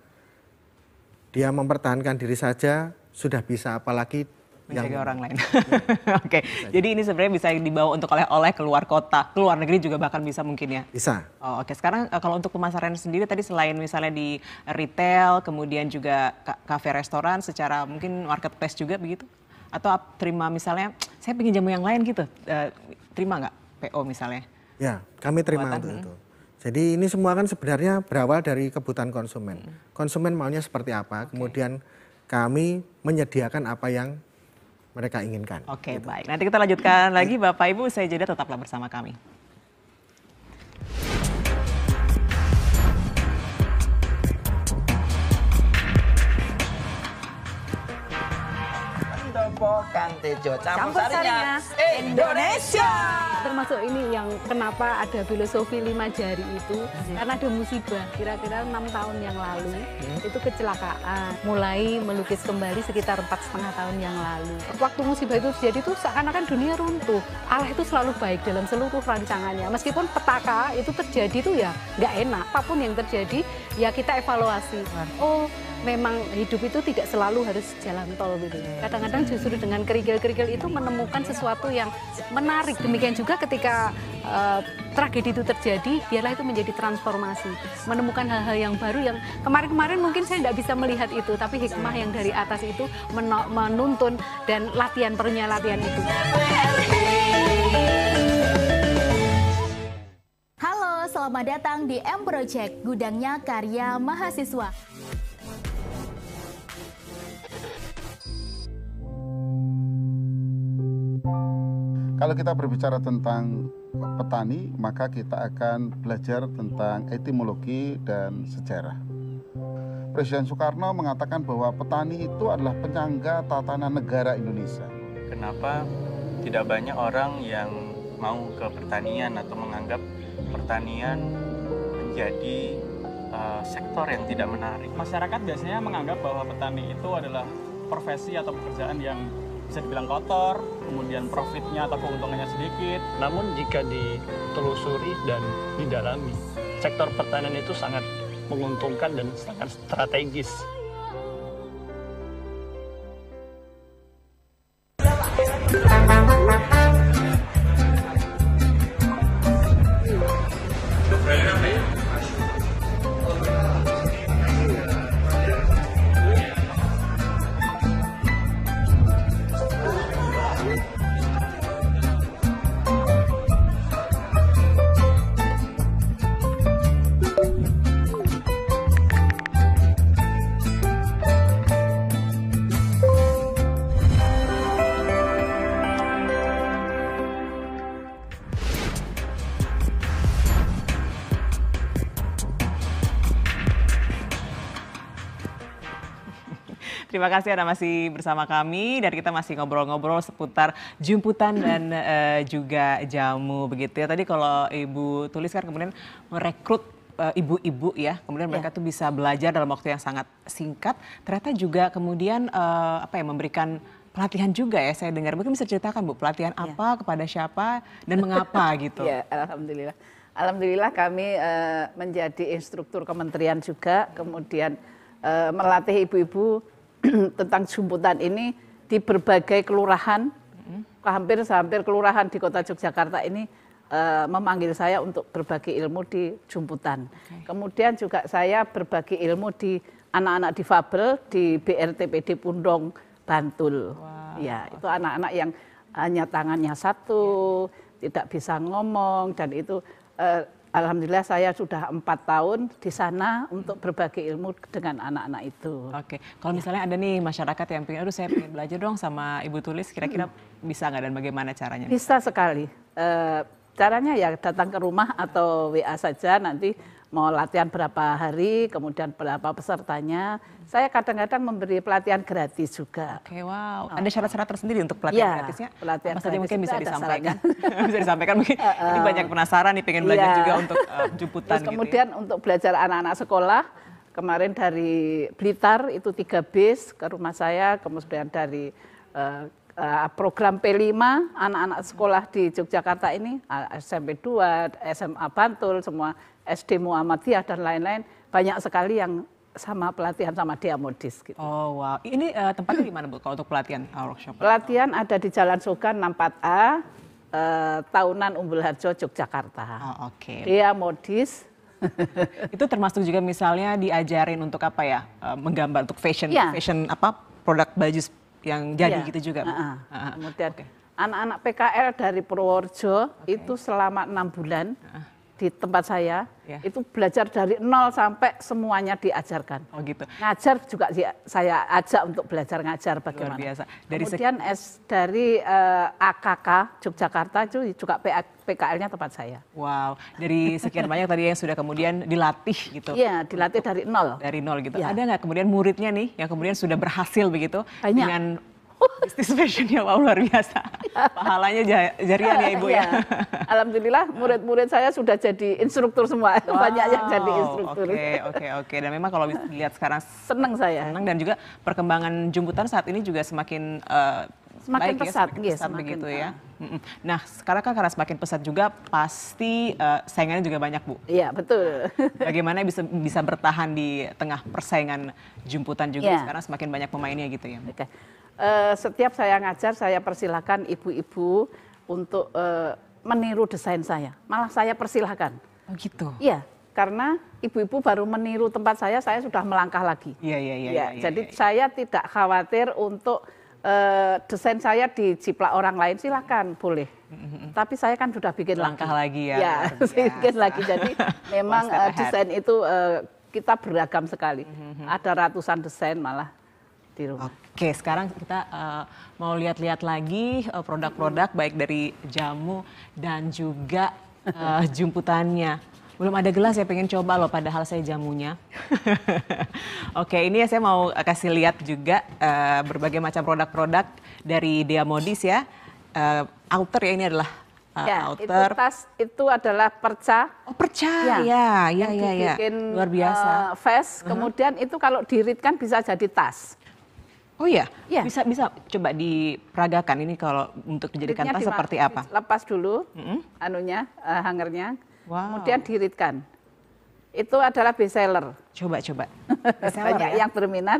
dia mempertahankan diri saja sudah bisa, apalagi Menjaga orang lain. Oke, jadi ini sebenarnya bisa dibawa untuk oleh-oleh keluar kota, keluar negeri juga bahkan bisa mungkin ya? Bisa. Oh, oke, sekarang kalau untuk pemasaran sendiri tadi selain misalnya di retail, kemudian juga kafe restoran secara mungkin marketplace juga begitu? Atau terima misalnya, saya pengen jamu yang lain gitu, terima nggak PO misalnya? Ya, kami terima untuk itu. Jadi ini semua kan sebenarnya berawal dari kebutuhan konsumen. Konsumen maunya seperti apa, kemudian kami menyediakan apa yang mereka inginkan. Oke, baik. Nanti kita lanjutkan lagi Bapak Ibu, saya jeda tetaplah bersama kami. Kang Tejo Campur sarinya Indonesia. Termasuk ini yang kenapa ada filosofi 5 jari itu, karena ada musibah kira-kira 6 tahun yang lalu, itu kecelakaan. Mulai melukis kembali sekitar 4,5 tahun yang lalu. Waktu musibah itu terjadi itu seakan-akan dunia runtuh. Allah itu selalu baik dalam seluruh rancangannya. Meskipun petaka itu terjadi itu ya nggak enak. Apapun yang terjadi ya kita evaluasi. Oh, memang hidup itu tidak selalu harus jalan tol gitu. Kadang-kadang justru dengan kerikil-kerikil itu menemukan sesuatu yang menarik. Demikian juga ketika tragedi itu terjadi, biarlah itu menjadi transformasi. Menemukan hal-hal yang baru yang kemarin-kemarin mungkin saya tidak bisa melihat itu, tapi hikmah yang dari atas itu menuntun dan latihan itu. Halo, selamat datang di M Project, gudangnya karya mahasiswa. Kalau kita berbicara tentang petani, maka kita akan belajar tentang etimologi dan sejarah. Presiden Soekarno mengatakan bahwa petani itu adalah penyangga tatanan negara Indonesia. Kenapa tidak banyak orang yang mau ke pertanian atau menganggap pertanian menjadi sektor yang tidak menarik? Masyarakat biasanya menganggap bahwa petani itu adalah profesi atau pekerjaan yang bisa dibilang kotor, kemudian profitnya atau keuntungannya sedikit. Namun jika ditelusuri dan didalami, sektor pertanian itu sangat menguntungkan dan sangat strategis. Terima kasih Anda masih bersama kami dan kita masih ngobrol-ngobrol seputar jemputan dan juga jamu begitu ya. Tadi kalau Ibu Tulis kan kemudian merekrut ibu-ibu ya, kemudian mereka tuh bisa belajar dalam waktu yang sangat singkat. Ternyata juga kemudian memberikan pelatihan juga ya, saya dengar. Mungkin bisa ceritakan Bu, pelatihan apa, kepada siapa, dan mengapa gitu. Ya, Alhamdulillah. Alhamdulillah kami menjadi instruktur kementerian juga, kemudian melatih ibu-ibu tentang jemputan ini di berbagai kelurahan, hampir kelurahan di kota Yogyakarta ini memanggil saya untuk berbagi ilmu di jemputan. Kemudian juga saya berbagi ilmu di anak-anak difabel di BRTPD Pundong, Bantul. Ya, itu anak-anak yang hanya tangannya satu, tidak bisa ngomong, dan itu alhamdulillah saya sudah 4 tahun di sana untuk berbagi ilmu dengan anak-anak itu. Oke, kalau misalnya ada nih masyarakat yang pengen, saya pengen belajar dong sama Ibu Tulis, kira-kira bisa nggak dan bagaimana caranya? Bisa sekali. Caranya ya datang ke rumah atau WA saja, nanti mau latihan berapa hari, kemudian berapa pesertanya. Saya kadang-kadang memberi pelatihan gratis juga. Oke, wow. Ada syarat-syarat tersendiri untuk pelatihan gratisnya? Pelatihan apa saja mungkin bisa disampaikan? Bisa disampaikan mungkin. Ini banyak penasaran nih, pengen belajar juga untuk jemputan. Terus kemudian gitu ya. Untuk belajar anak-anak sekolah, kemarin dari Blitar itu 3 bis ke rumah saya, kemudian dari program P5 anak-anak sekolah di Yogyakarta ini, SMP 2, SMA Bantul, semua SD Muhammadiyah dan lain-lain, banyak sekali yang sama pelatihan sama Diamodis gitu. Oh wow, ini tempatnya di mana Bu kalau untuk pelatihan workshop? Pelatihan ada di Jalan Sogan 64A, Tahunan Umbul Harjo, Yogyakarta. Oh, oke. Diamodis. Itu termasuk juga misalnya diajarin untuk apa ya, menggambar untuk fashion produk baju yang jadi gitu juga. Kemudian anak-anak PKL dari Purworejo itu selama 6 bulan di tempat saya itu belajar dari 0 sampai semuanya diajarkan. Oh gitu. Ngajar juga saya ajak untuk belajar ngajar bagaimana. Luar biasa. Kemudian dari AKK Yogyakarta itu juga PKL-nya tempat saya. Wow, dari sekian banyak tadi yang sudah kemudian dilatih gitu. Iya, dilatih dari 0. Dari 0 gitu. Ada nggak kemudian muridnya nih yang kemudian sudah berhasil begitu dengan bisnis fashionnya? Wow, luar biasa. Pahalanya jariah ya Ibu ya. Alhamdulillah murid-murid saya sudah jadi instruktur semua. Wow, banyak yang jadi instruktur. Oke. Dan memang kalau dilihat sekarang senang saya. Senang, dan juga perkembangan jemputan saat ini juga semakin Semakin baik pesat, ya, iya, pesat semakin, begitu ya. Nah, sekarang kan karena semakin pesat juga pasti saingannya juga banyak, Bu. Iya, betul. Bagaimana bisa bertahan di tengah persaingan jemputan juga sekarang semakin banyak pemainnya gitu ya. Oke. Setiap saya ngajar, saya persilahkan ibu-ibu untuk meniru desain saya. Malah saya persilahkan. Oh gitu? Iya, karena ibu-ibu baru meniru tempat saya sudah melangkah lagi. Iya. Jadi saya tidak khawatir untuk desain saya dijiplak orang lain, silakan boleh. Tapi saya kan sudah bikin langkah lagi ya. Ya, saya bikin lagi. Jadi memang desain itu kita beragam sekali. Ada ratusan desain malah di rumah. Oke, sekarang kita mau lihat-lihat lagi produk-produk baik dari jamu dan juga jemputannya. Belum ada gelas, saya pengen coba loh, padahal saya jamunya. Oke, ini saya mau kasih lihat juga berbagai macam produk-produk dari Dea Modis ya. Outer ya, ini adalah outer. Itu tas itu adalah perca. Oh, perca. Ya. Dibikin luar biasa. Vest, kemudian itu kalau diritkan bisa jadi tas. Oh iya, bisa coba diperagakan ini kalau untuk dijadikan tas seperti apa? Lepas dulu anunya, hangernya. Wow. Kemudian diritkan. Itu adalah best seller. Coba. Banyak yang berminat.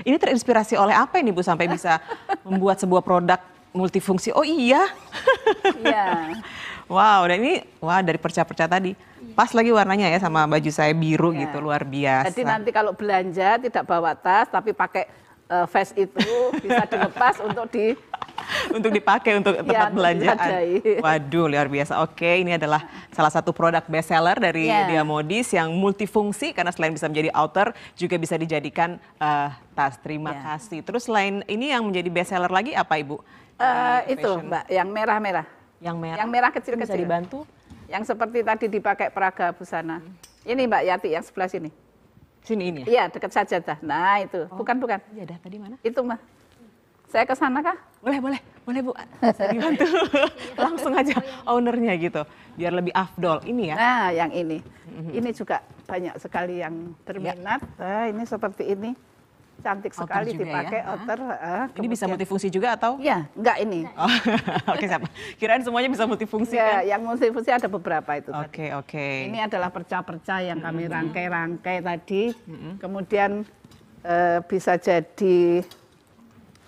Ini terinspirasi oleh apa ini Bu sampai bisa membuat sebuah produk multifungsi? Oh iya. Iya. Wow, dan ini dari perca-perca tadi. Pas lagi warnanya ya sama baju saya biru gitu, luar biasa. Jadi nanti kalau belanja tidak bawa tas tapi pakai vest itu bisa dilepas untuk dipakai untuk tempat belanjaan. Waduh, luar biasa. Oke, ini adalah salah satu produk best seller dari Dea Modis yang multifungsi karena selain bisa menjadi outer juga bisa dijadikan tas. Terima kasih. Terus selain ini yang menjadi best seller lagi apa Ibu? Itu Mbak, yang merah-merah. Yang merah kecil-kecil. Bisa dibantu? Yang seperti tadi dipakai peraga busana. Ini Mbak Yati yang sebelah sini. Sini ini ya? Iya, dekat sajadah. Nah itu, bukan. Iya dah, tadi mana? Itu mah. Saya ke sana kah? Boleh Bu. Saya dibantu. Langsung aja ownernya gitu, biar lebih afdol. Ini ya? Nah, yang ini. Ini juga banyak sekali yang berminat. Nah, ini seperti ini. Cantik sekali dipakai outer. Ini bisa multifungsi juga atau? Iya, enggak ini. Oh, oke, siapa? Kirain semuanya bisa multifungsi kan? Yang multifungsi ada beberapa itu. Oke. Ini adalah perca-perca yang kami rangkai-rangkai tadi. Kemudian bisa jadi,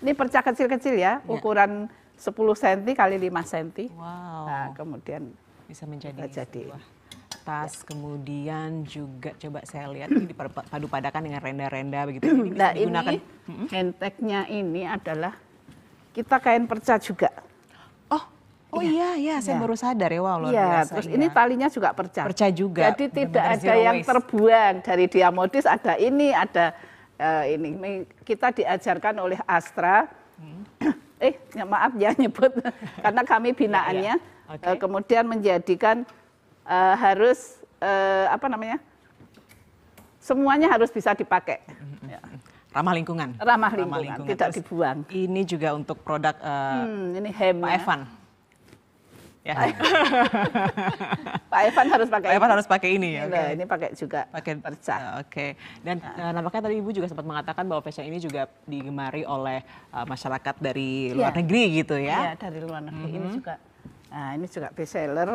ini perca kecil-kecil ya, ukuran 10 cm kali 5 cm. Wow. Nah, kemudian bisa menjadi tas, kemudian juga coba saya lihat ini dipadu-padakan dengan renda-renda begitu. Ini bisa digunakan. Ini handtag-nya ini adalah kita kain perca juga. Oh iya, saya baru sadar ya, wow luar biasa. Terus ini talinya juga perca. Perca juga. Jadi tidak ada yang terbuang dari Dea Modis, ada ini, ada ini. Kita diajarkan oleh Astra. Maaf ya nyebut, karena kami binaannya. Kemudian menjadikan harus semuanya harus bisa dipakai. Ramah lingkungan. Ramah lingkungan, tidak dibuang. Ini juga untuk produk ini hem Pak Evan. Ya. Pak Evan harus pakai. Pak Evan harus pakai ini ya. Nah, ini pakai juga perca. Oke. Dan nampaknya tadi Ibu juga sempat mengatakan bahwa fashion ini juga digemari oleh masyarakat dari luar negeri gitu ya. Iya, dari luar negeri. Ini juga. Nah, ini juga best seller.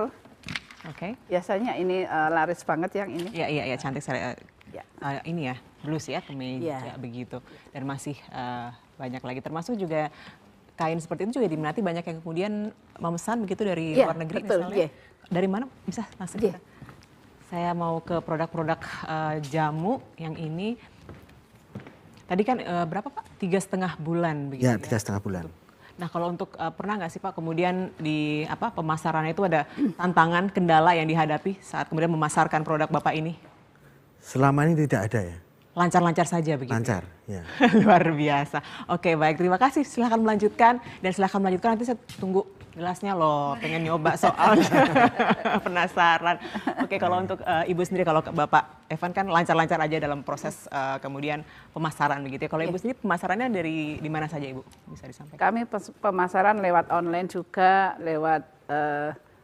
Oke. Biasanya ini laris banget yang ini. Iya, cantik sekali. Ini ya, blus ya, kemeja begitu. Dan masih banyak lagi, termasuk juga kain seperti itu juga diminati banyak yang kemudian memesan begitu dari luar negeri misalnya. Dari mana bisa langsung kita? Saya mau ke produk-produk jamu yang ini. Tadi kan berapa Pak? 3,5 bulan begitu ya? 3,5 bulan. Nah kalau untuk pernah nggak sih Pak kemudian di pemasarannya itu ada tantangan, kendala yang dihadapi saat kemudian memasarkan produk Bapak ini? Selama ini tidak ada ya. Lancar-lancar saja begitu? Lancar, ya. Luar biasa. Oke baik, terima kasih. Silahkan melanjutkan. Dan silahkan melanjutkan, nanti saya tunggu gelasnya loh. Pengen nyoba soalnya. Penasaran. Oke, kalau untuk Ibu sendiri, kalau Bapak Evan kan lancar-lancar aja dalam proses kemudian pemasaran begitu ya. Kalau Ibu sendiri pemasarannya dari di mana saja Ibu? Bisa disampaikan. Kami pemasaran lewat online juga, lewat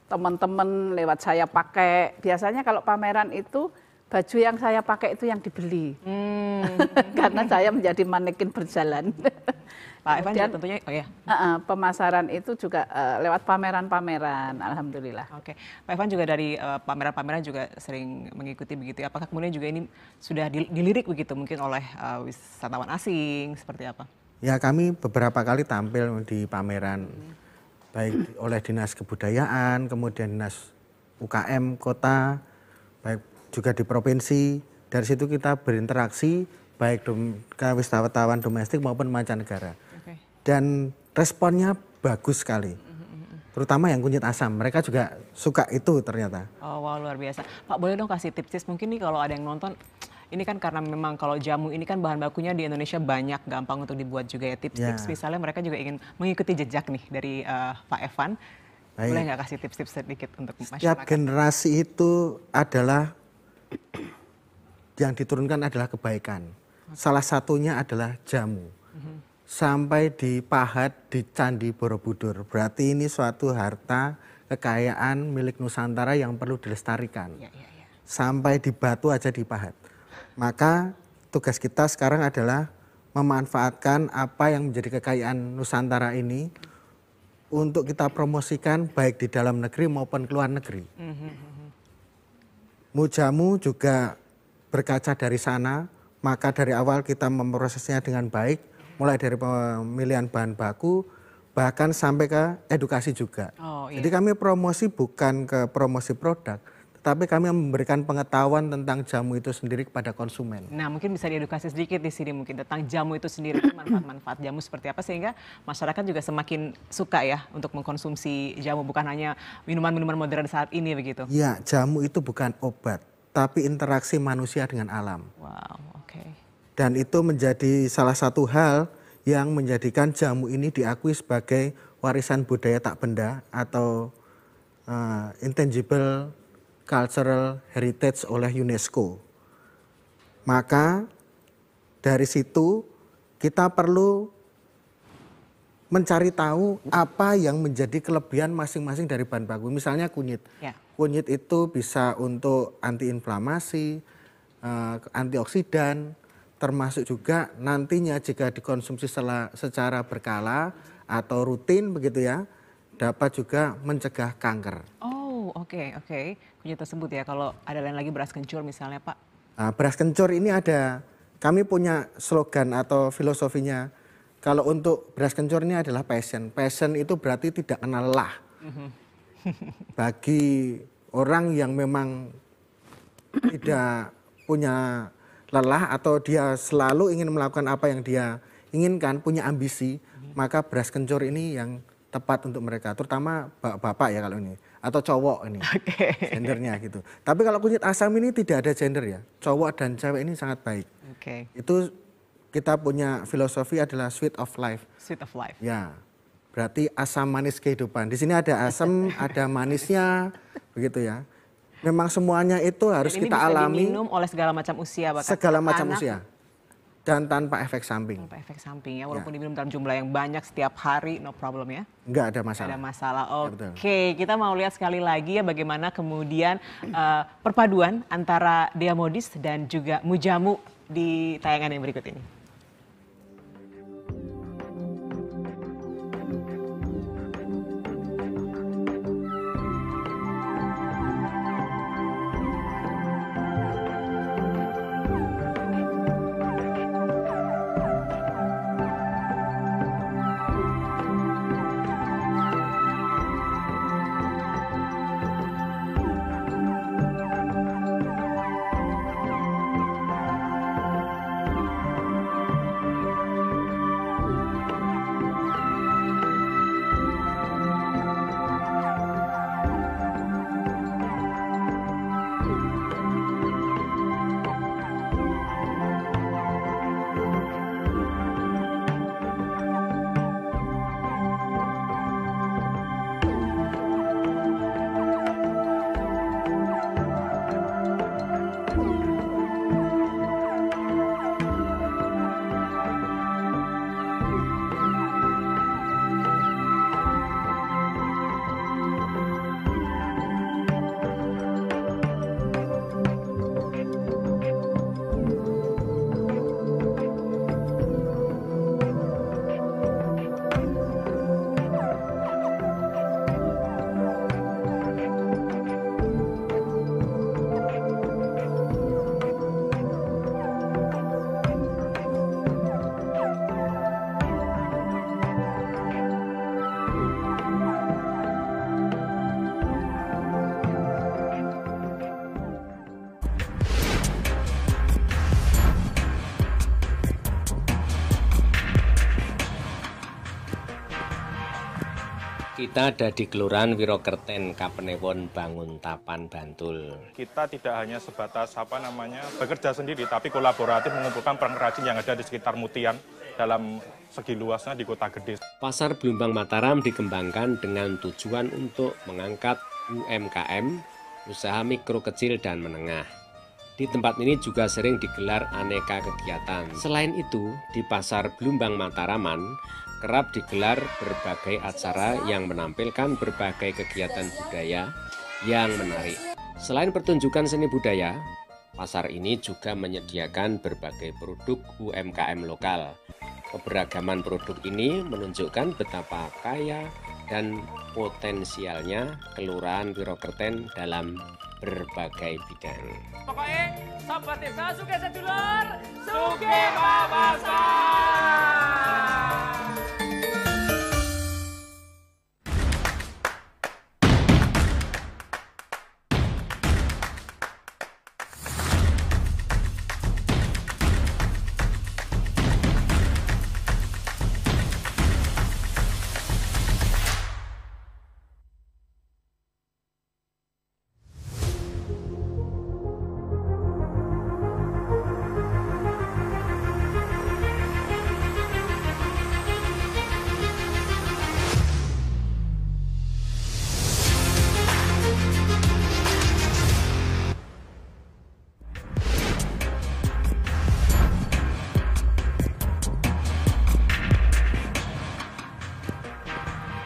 teman-teman, lewat saya pakai. Biasanya kalau pameran itu baju yang saya pakai itu yang dibeli. Karena saya menjadi manekin berjalan. Pak Evan juga tentunya, pemasaran itu juga lewat pameran-pameran, alhamdulillah. Oke, Pak Evan juga dari pameran-pameran juga sering mengikuti begitu. Apakah kemudian juga ini sudah dilirik begitu mungkin oleh wisatawan asing, seperti apa? Ya, kami beberapa kali tampil di pameran, baik oleh Dinas Kebudayaan, kemudian Dinas UKM Kota, baik juga di provinsi. Dari situ kita berinteraksi baik ke wisatawan domestik maupun mancanegara. Dan responnya bagus sekali. Terutama yang kunyit asam, mereka juga suka itu ternyata. Oh wow, luar biasa. Pak, boleh dong kasih tips-tips mungkin nih kalau ada yang nonton, ini kan karena memang kalau jamu ini kan bahan bakunya di Indonesia banyak, gampang untuk dibuat juga ya. Tips-tips misalnya mereka juga ingin mengikuti jejak nih dari Pak Evan. Baik. Boleh nggak kasih tips-tips sedikit untuk masyarakat? Setiap generasi itu adalah, yang diturunkan adalah kebaikan. Salah satunya adalah jamu. Sampai dipahat di Candi Borobudur. Berarti ini suatu harta kekayaan milik Nusantara yang perlu dilestarikan. Sampai di batu aja dipahat. Maka tugas kita sekarang adalah memanfaatkan apa yang menjadi kekayaan Nusantara ini untuk kita promosikan baik di dalam negeri maupun keluar negeri. Mujamu juga berkaca dari sana, maka dari awal kita memprosesnya dengan baik, mulai dari pemilihan bahan baku, bahkan sampai ke edukasi juga. Jadi kami promosi bukan ke promosi produk, tetapi kami memberikan pengetahuan tentang jamu itu sendiri kepada konsumen. Nah, mungkin bisa diedukasi sedikit di sini mungkin tentang jamu itu sendiri, manfaat-manfaat jamu seperti apa sehingga masyarakat juga semakin suka ya untuk mengkonsumsi jamu, bukan hanya minuman-minuman modern saat ini begitu. Ya, jamu itu bukan obat, tapi interaksi manusia dengan alam. Wow, oke. Dan itu menjadi salah satu hal yang menjadikan jamu ini diakui sebagai warisan budaya tak benda atau intangible cultural heritage oleh UNESCO. Maka dari situ kita perlu mencari tahu apa yang menjadi kelebihan masing-masing dari bahan baku. Misalnya kunyit. Kunyit itu bisa untuk antiinflamasi, antioksidan, termasuk juga nantinya jika dikonsumsi secara berkala atau rutin begitu ya, dapat juga mencegah kanker. Oh, oke. Kunyit tersebut ya, kalau ada lain lagi beras kencur misalnya, Pak. Beras kencur ini ada, kami punya slogan atau filosofinya, kalau untuk beras kencur ini adalah passion. Passion itu berarti tidak kenal lelah. Bagi orang yang memang tidak punya lelah atau dia selalu ingin melakukan apa yang dia inginkan, punya ambisi, maka beras kencur ini yang tepat untuk mereka, terutama bapak ya kalau ini, atau cowok ini, gendernya gitu. Tapi kalau kunyit asam ini tidak ada gender ya, cowok dan cewek ini sangat baik. Itu kita punya filosofi adalah sweet of life. Sweet of life. Ya, berarti asam manis kehidupan. Di sini ada asam, ada manisnya, begitu ya. Memang semuanya itu harus kita alami. Bisa diminum oleh segala macam usia, bahkan segala macam usia, dan tanpa efek samping. Tanpa efek samping ya, walaupun diminum dalam jumlah yang banyak setiap hari, no problem ya. Enggak ada masalah. Ada masalah. Oke, kita mau lihat sekali lagi ya bagaimana kemudian perpaduan antara Diamodis dan juga Mujamu di tayangan yang berikut ini. Kita ada di Kelurahan Wirokerten, Kapanewon, Banguntapan, Bantul. Kita tidak hanya sebatas bekerja sendiri, tapi kolaboratif mengumpulkan pengrajin yang ada di sekitar Mutian dalam segi luasnya di Kota Gede. Pasar Blumbang Mataram dikembangkan dengan tujuan untuk mengangkat UMKM, usaha mikro kecil dan menengah. Di tempat ini juga sering digelar aneka kegiatan. Selain itu, di Pasar Blumbang Mataraman kerap digelar berbagai acara yang menampilkan berbagai kegiatan budaya yang menarik. Selain pertunjukan seni budaya, pasar ini juga menyediakan berbagai produk UMKM lokal. Keberagaman produk ini menunjukkan betapa kaya dan potensialnya Kelurahan Wirokerten dalam berbagai bidang. Pokoknya sobat desa suge sedulur, suge papasan.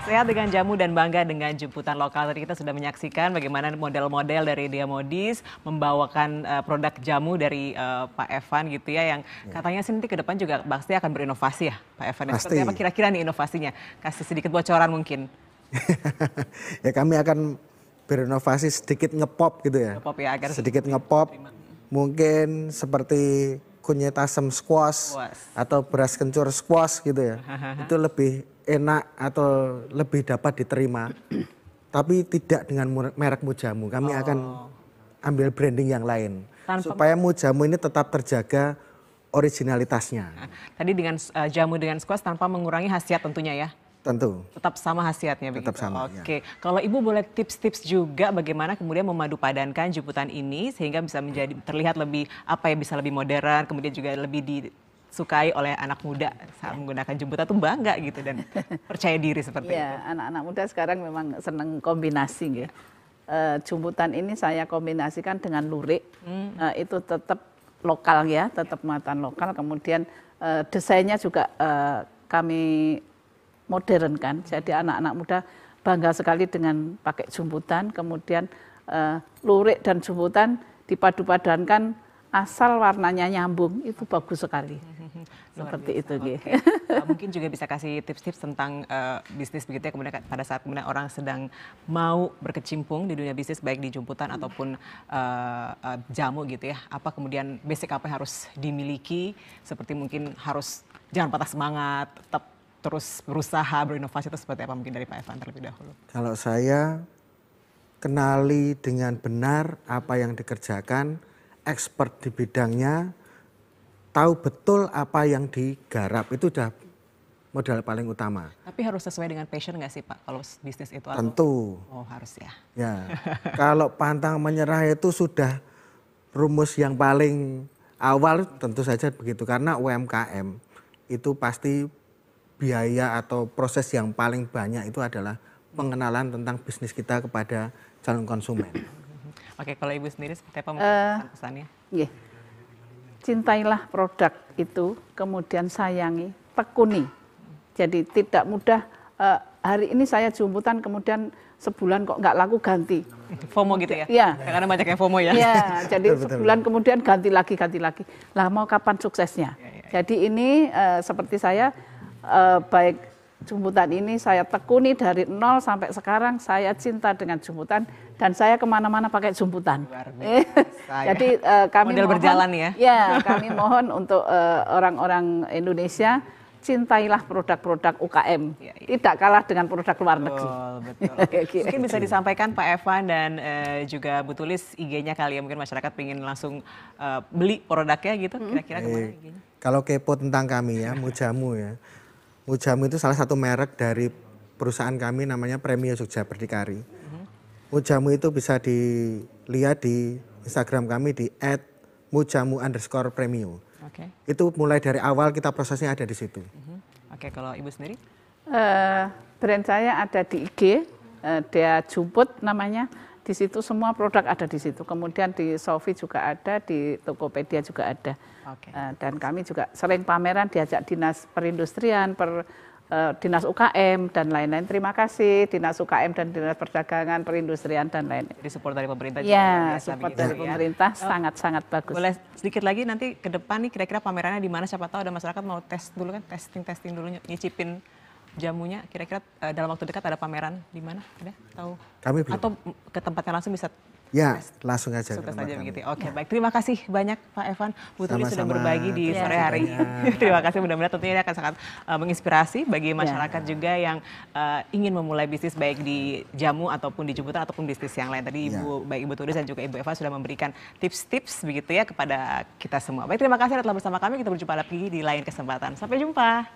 Sehat dengan jamu dan bangga dengan jemputan lokal. Tadi kita sudah menyaksikan bagaimana model-model dari Dia Modis membawakan produk jamu dari Pak Evan gitu ya, yang katanya sih nanti ke depan juga pasti akan berinovasi ya Pak Evan. Seperti apa kira-kira nih inovasinya? Kasih sedikit bocoran mungkin. Ya kami akan berinovasi sedikit ngepop gitu ya. Ngepop ya, agar sedikit ngepop. Mungkin seperti kunyit asam squash atau beras kencur squash gitu ya. Itu lebih enak atau lebih dapat diterima. Tapi tidak dengan merek Mujamu. Kami akan ambil branding yang lain. Supaya Mujamu ini tetap terjaga originalitasnya. Tadi dengan jamu dengan squash tanpa mengurangi khasiat tentunya ya? Tentu. Tetap sama khasiatnya begitu? Tetap sama, Oke. Ya. Kalau Ibu boleh tips-tips juga bagaimana kemudian memadu padankan jemputan ini sehingga bisa menjadi terlihat lebih bisa lebih modern, kemudian juga lebih disukai oleh anak muda saat menggunakan jemputan tuh bangga gitu dan percaya diri seperti itu. Anak-anak muda sekarang memang senang kombinasi ya. Jemputan ini saya kombinasikan dengan lurik, itu tetap lokal ya, tetap muatan lokal. Kemudian desainnya juga kami modern kan, jadi anak-anak muda bangga sekali dengan pakai jemputan. Kemudian lurik dan jemputan dipadu-padankan asal warnanya nyambung, itu bagus sekali. Seperti itu. Okay. Mungkin juga bisa kasih tips-tips tentang bisnis begitu ya, kemudian pada saat kemudian orang sedang mau berkecimpung di dunia bisnis baik di jemputan ataupun jamu gitu ya, apa kemudian basic apa yang harus dimiliki, seperti mungkin harus jangan patah semangat, tetap terus berusaha berinovasi, itu seperti apa mungkin dari Pak Evan terlebih dahulu? Kalau saya kenali dengan benar apa yang dikerjakan, expert di bidangnya, tahu betul apa yang digarap, itu udah modal paling utama. Tapi harus sesuai dengan passion nggak sih Pak kalau bisnis itu? Tentu. Oh harus ya. Ya, kalau pantang menyerah itu sudah rumus yang paling awal, tentu saja begitu, karena UMKM itu pasti biaya atau proses yang paling banyak itu adalah pengenalan tentang bisnis kita kepada calon konsumen. Oke, kalau Ibu sendiri seperti apa pesannya? Yeah. Cintailah produk itu, kemudian sayangi, tekuni. Jadi tidak mudah, hari ini saya jemputan, kemudian sebulan kok nggak laku ganti. FOMO gitu ya? Iya. Karena banyak yang FOMO ya? Iya, jadi sebulan kemudian ganti lagi. Lah mau kapan suksesnya? Jadi ini seperti saya, baik jemputan ini saya tekuni dari nol sampai sekarang, saya cinta dengan jemputan dan saya kemana-mana pakai jemputan. Jadi kami model mohon, berjalan ya? Ya, kami mohon untuk orang-orang Indonesia, cintailah produk-produk UKM, tidak kalah dengan produk luar negeri. Betul. Mungkin bisa disampaikan Pak Evan dan juga Bu Tulis IG-nya kali ya, mungkin masyarakat ingin langsung beli produknya gitu, kira-kira kemana IG-nya? Kalau kepo tentang kami ya, Mujamu ya. Mujamu itu salah satu merek dari perusahaan kami namanya Premio Jogja Berdikari. Mujamu itu bisa dilihat di Instagram kami di @mujamu_premio. Itu mulai dari awal kita prosesnya ada di situ. Oke, kalau Ibu sendiri? Brand saya ada di IG, dia Juput namanya. Di situ semua produk ada di situ. Kemudian di Shopee juga ada, di Tokopedia juga ada. Dan kami juga sering pameran, diajak Dinas Perindustrian, Dinas UKM dan lain-lain. Terima kasih Dinas UKM dan Dinas Perdagangan, Perindustrian dan lain-lain. Di support dari pemerintah juga. Ya, support dari pemerintah sangat-sangat bagus. Boleh sedikit lagi nanti ke depan nih kira-kira pamerannya di mana, siapa tahu ada masyarakat mau tes dulu kan, testing dulu, nyicipin jamunya. Kira-kira dalam waktu dekat ada pameran di mana? Ada tahu? Kami belum. Atau ke tempatnya langsung bisa? Ya, langsung aja. Saja begitu. Oke, baik. Terima kasih banyak Pak Evan, Bu Turi sudah Sama-sama. berbagi di sore hari ini. Terima kasih, mudah-mudahan tentunya ini akan sangat menginspirasi bagi masyarakat juga yang ingin memulai bisnis baik di jamu ataupun di jemputan ataupun bisnis yang lain. Tadi baik Ibu Turi dan juga Ibu Eva sudah memberikan tips-tips begitu ya kepada kita semua. Baik, terima kasih telah bersama kami. Kita berjumpa lagi di lain kesempatan. Sampai jumpa.